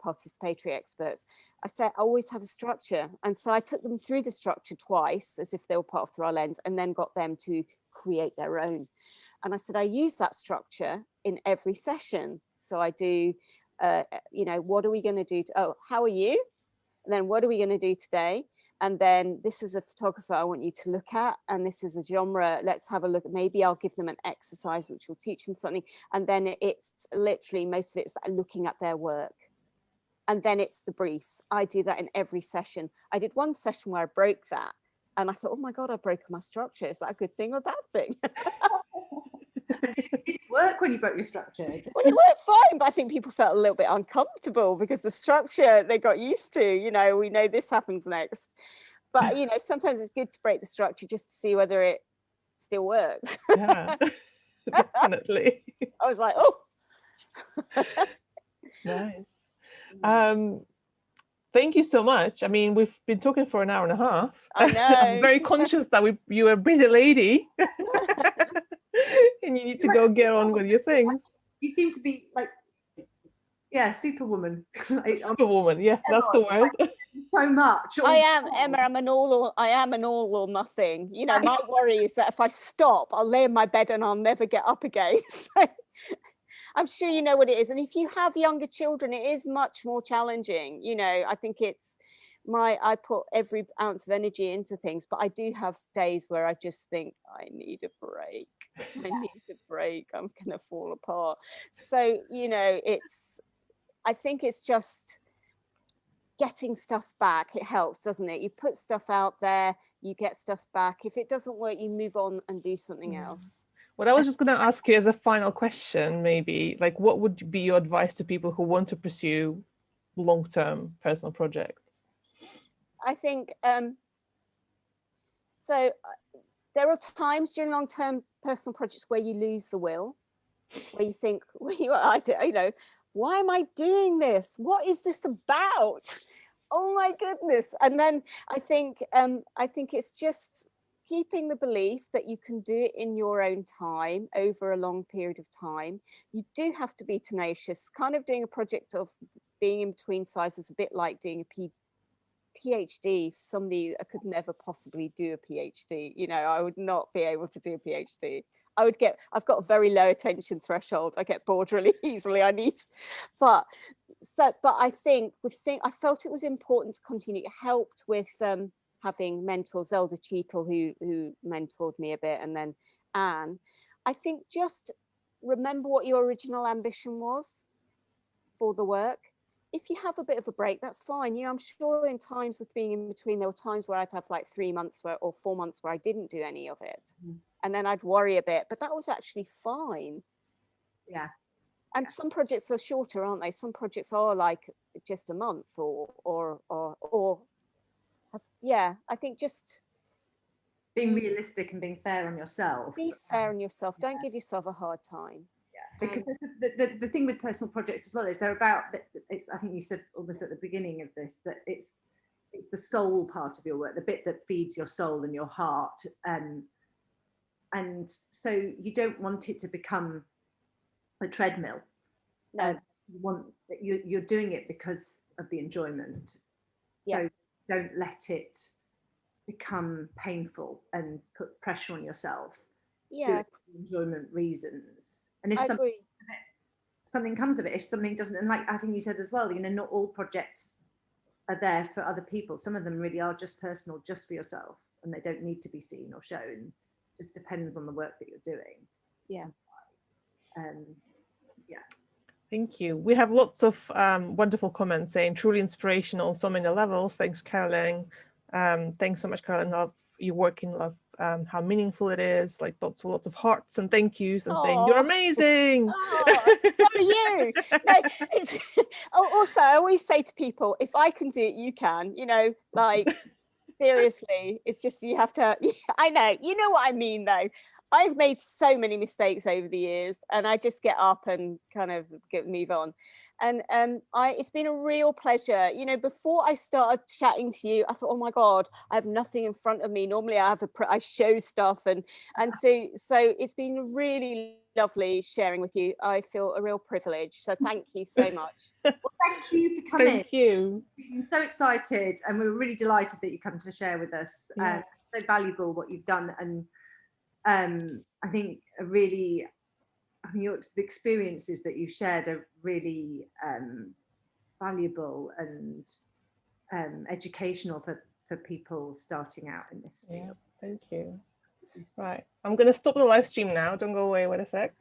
participatory experts. I said I always have a structure, and so I took them through the structure twice as if they were part of Through Our Lens, and then got them to create their own. And I said I use that structure in every session. So I do you know, what are we going to do? How are you? And then what are we going to do today? And then this is a photographer I want you to look at, and this is a genre. Let's have a look. Maybe I'll give them an exercise which will teach them something. And then it's literally, most of it's looking at their work. And then it's the briefs. I do that in every session. I did one session where I broke that, and I thought, oh my God, I've broken my structure. Is that a good thing or a bad thing? Did it work when you broke your structure? Well, it worked fine, but I think people felt a little bit uncomfortable, because the structure they got used to, you know, we know this happens next. But, you know, sometimes it's good to break the structure just to see whether it still works. Yeah, definitely. I was like, oh. Nice. Thank you so much. I mean, we've been talking for an hour and a half. I know. I'm very conscious that you're a busy lady and you need to go get on with your things. You seem to be like, superwoman. Superwoman, yeah, that's the word. So much. I am, Emma, I am an all or nothing. You know, my worry is that if I stop, I'll lay in my bed and I'll never get up again. So I'm sure you know what it is. And if you have younger children, it is much more challenging. You know, I think I put every ounce of energy into things, but I do have days where I just think, I need a break. I need a break. I'm going to fall apart. So, you know, I think it's just getting stuff back. It helps, doesn't it? You put stuff out there, you get stuff back. If it doesn't work, you move on and do something else. What I was just going to ask you as a final question, maybe, like, what would be your advice to people who want to pursue long-term personal projects? I think there are times during long-term personal projects where you lose the will, where you think, why am I doing this? What is this about? Oh my goodness! And then I think it's just keeping the belief that you can do it in your own time over a long period of time. You do have to be tenacious. Kind of doing a project of being in between sizes, a bit like doing a PhD for somebody that could never possibly do a PhD. I would not be able to do a PhD. I've got a very low attention threshold. I get bored really easily. But I felt it was important to continue. It helped with having mentors, Zelda Cheetle, who mentored me a bit, and then Anne. I think just remember what your original ambition was for the work. If you have a bit of a break, that's fine. I'm sure in times of being in between, there were times where I'd have like 3 months or 4 months where I didn't do any of it. And then I'd worry a bit, but that was actually fine. Yeah. And some projects are shorter, aren't they? Some projects are like just a month or yeah, I think just being realistic and being fair on yourself. Be fair on yourself. Don't give yourself a hard time. Yeah, because the thing with personal projects as well is they're about, I think you said almost at the beginning of this, that it's the soul part of your work, the bit that feeds your soul and your heart. And so you don't want it to become a treadmill. No. You want that you're doing it because of the enjoyment. Yeah. So don't let it become painful and put pressure on yourself. Yeah. Do it for enjoyment reasons. And if something comes of it, if something doesn't, and like I think you said as well, not all projects are there for other people. Some of them really are just personal, just for yourself, and they don't need to be seen or shown. Just depends on the work that you're doing. Yeah. Yeah. Thank you. We have lots of wonderful comments saying truly inspirational on so many levels. Thanks, Carolyn. Thanks so much, Carolyn. Love your work in love, how meaningful it is. Like lots of hearts and thank yous and saying you're amazing. So are you. No, also, I always say to people, if I can do it, you can. Like seriously, it's just you have to. I know, you know what I mean, though. I've made so many mistakes over the years, and I just get up and kind of move on. And it's been a real pleasure. Before I started chatting to you, I thought, oh my God, I have nothing in front of me. Normally, I show stuff, and so it's been really lovely sharing with you. I feel a real privilege. So thank you so much. Well, thank you for coming. Thank you. I'm so excited, and we're really delighted that you come to share with us. Yeah. So valuable what you've done, and I think the experiences that you've shared are really valuable and educational for people starting out in this field. Yeah, thank you. Right, I'm going to stop the live stream now. Don't go away. Wait a sec.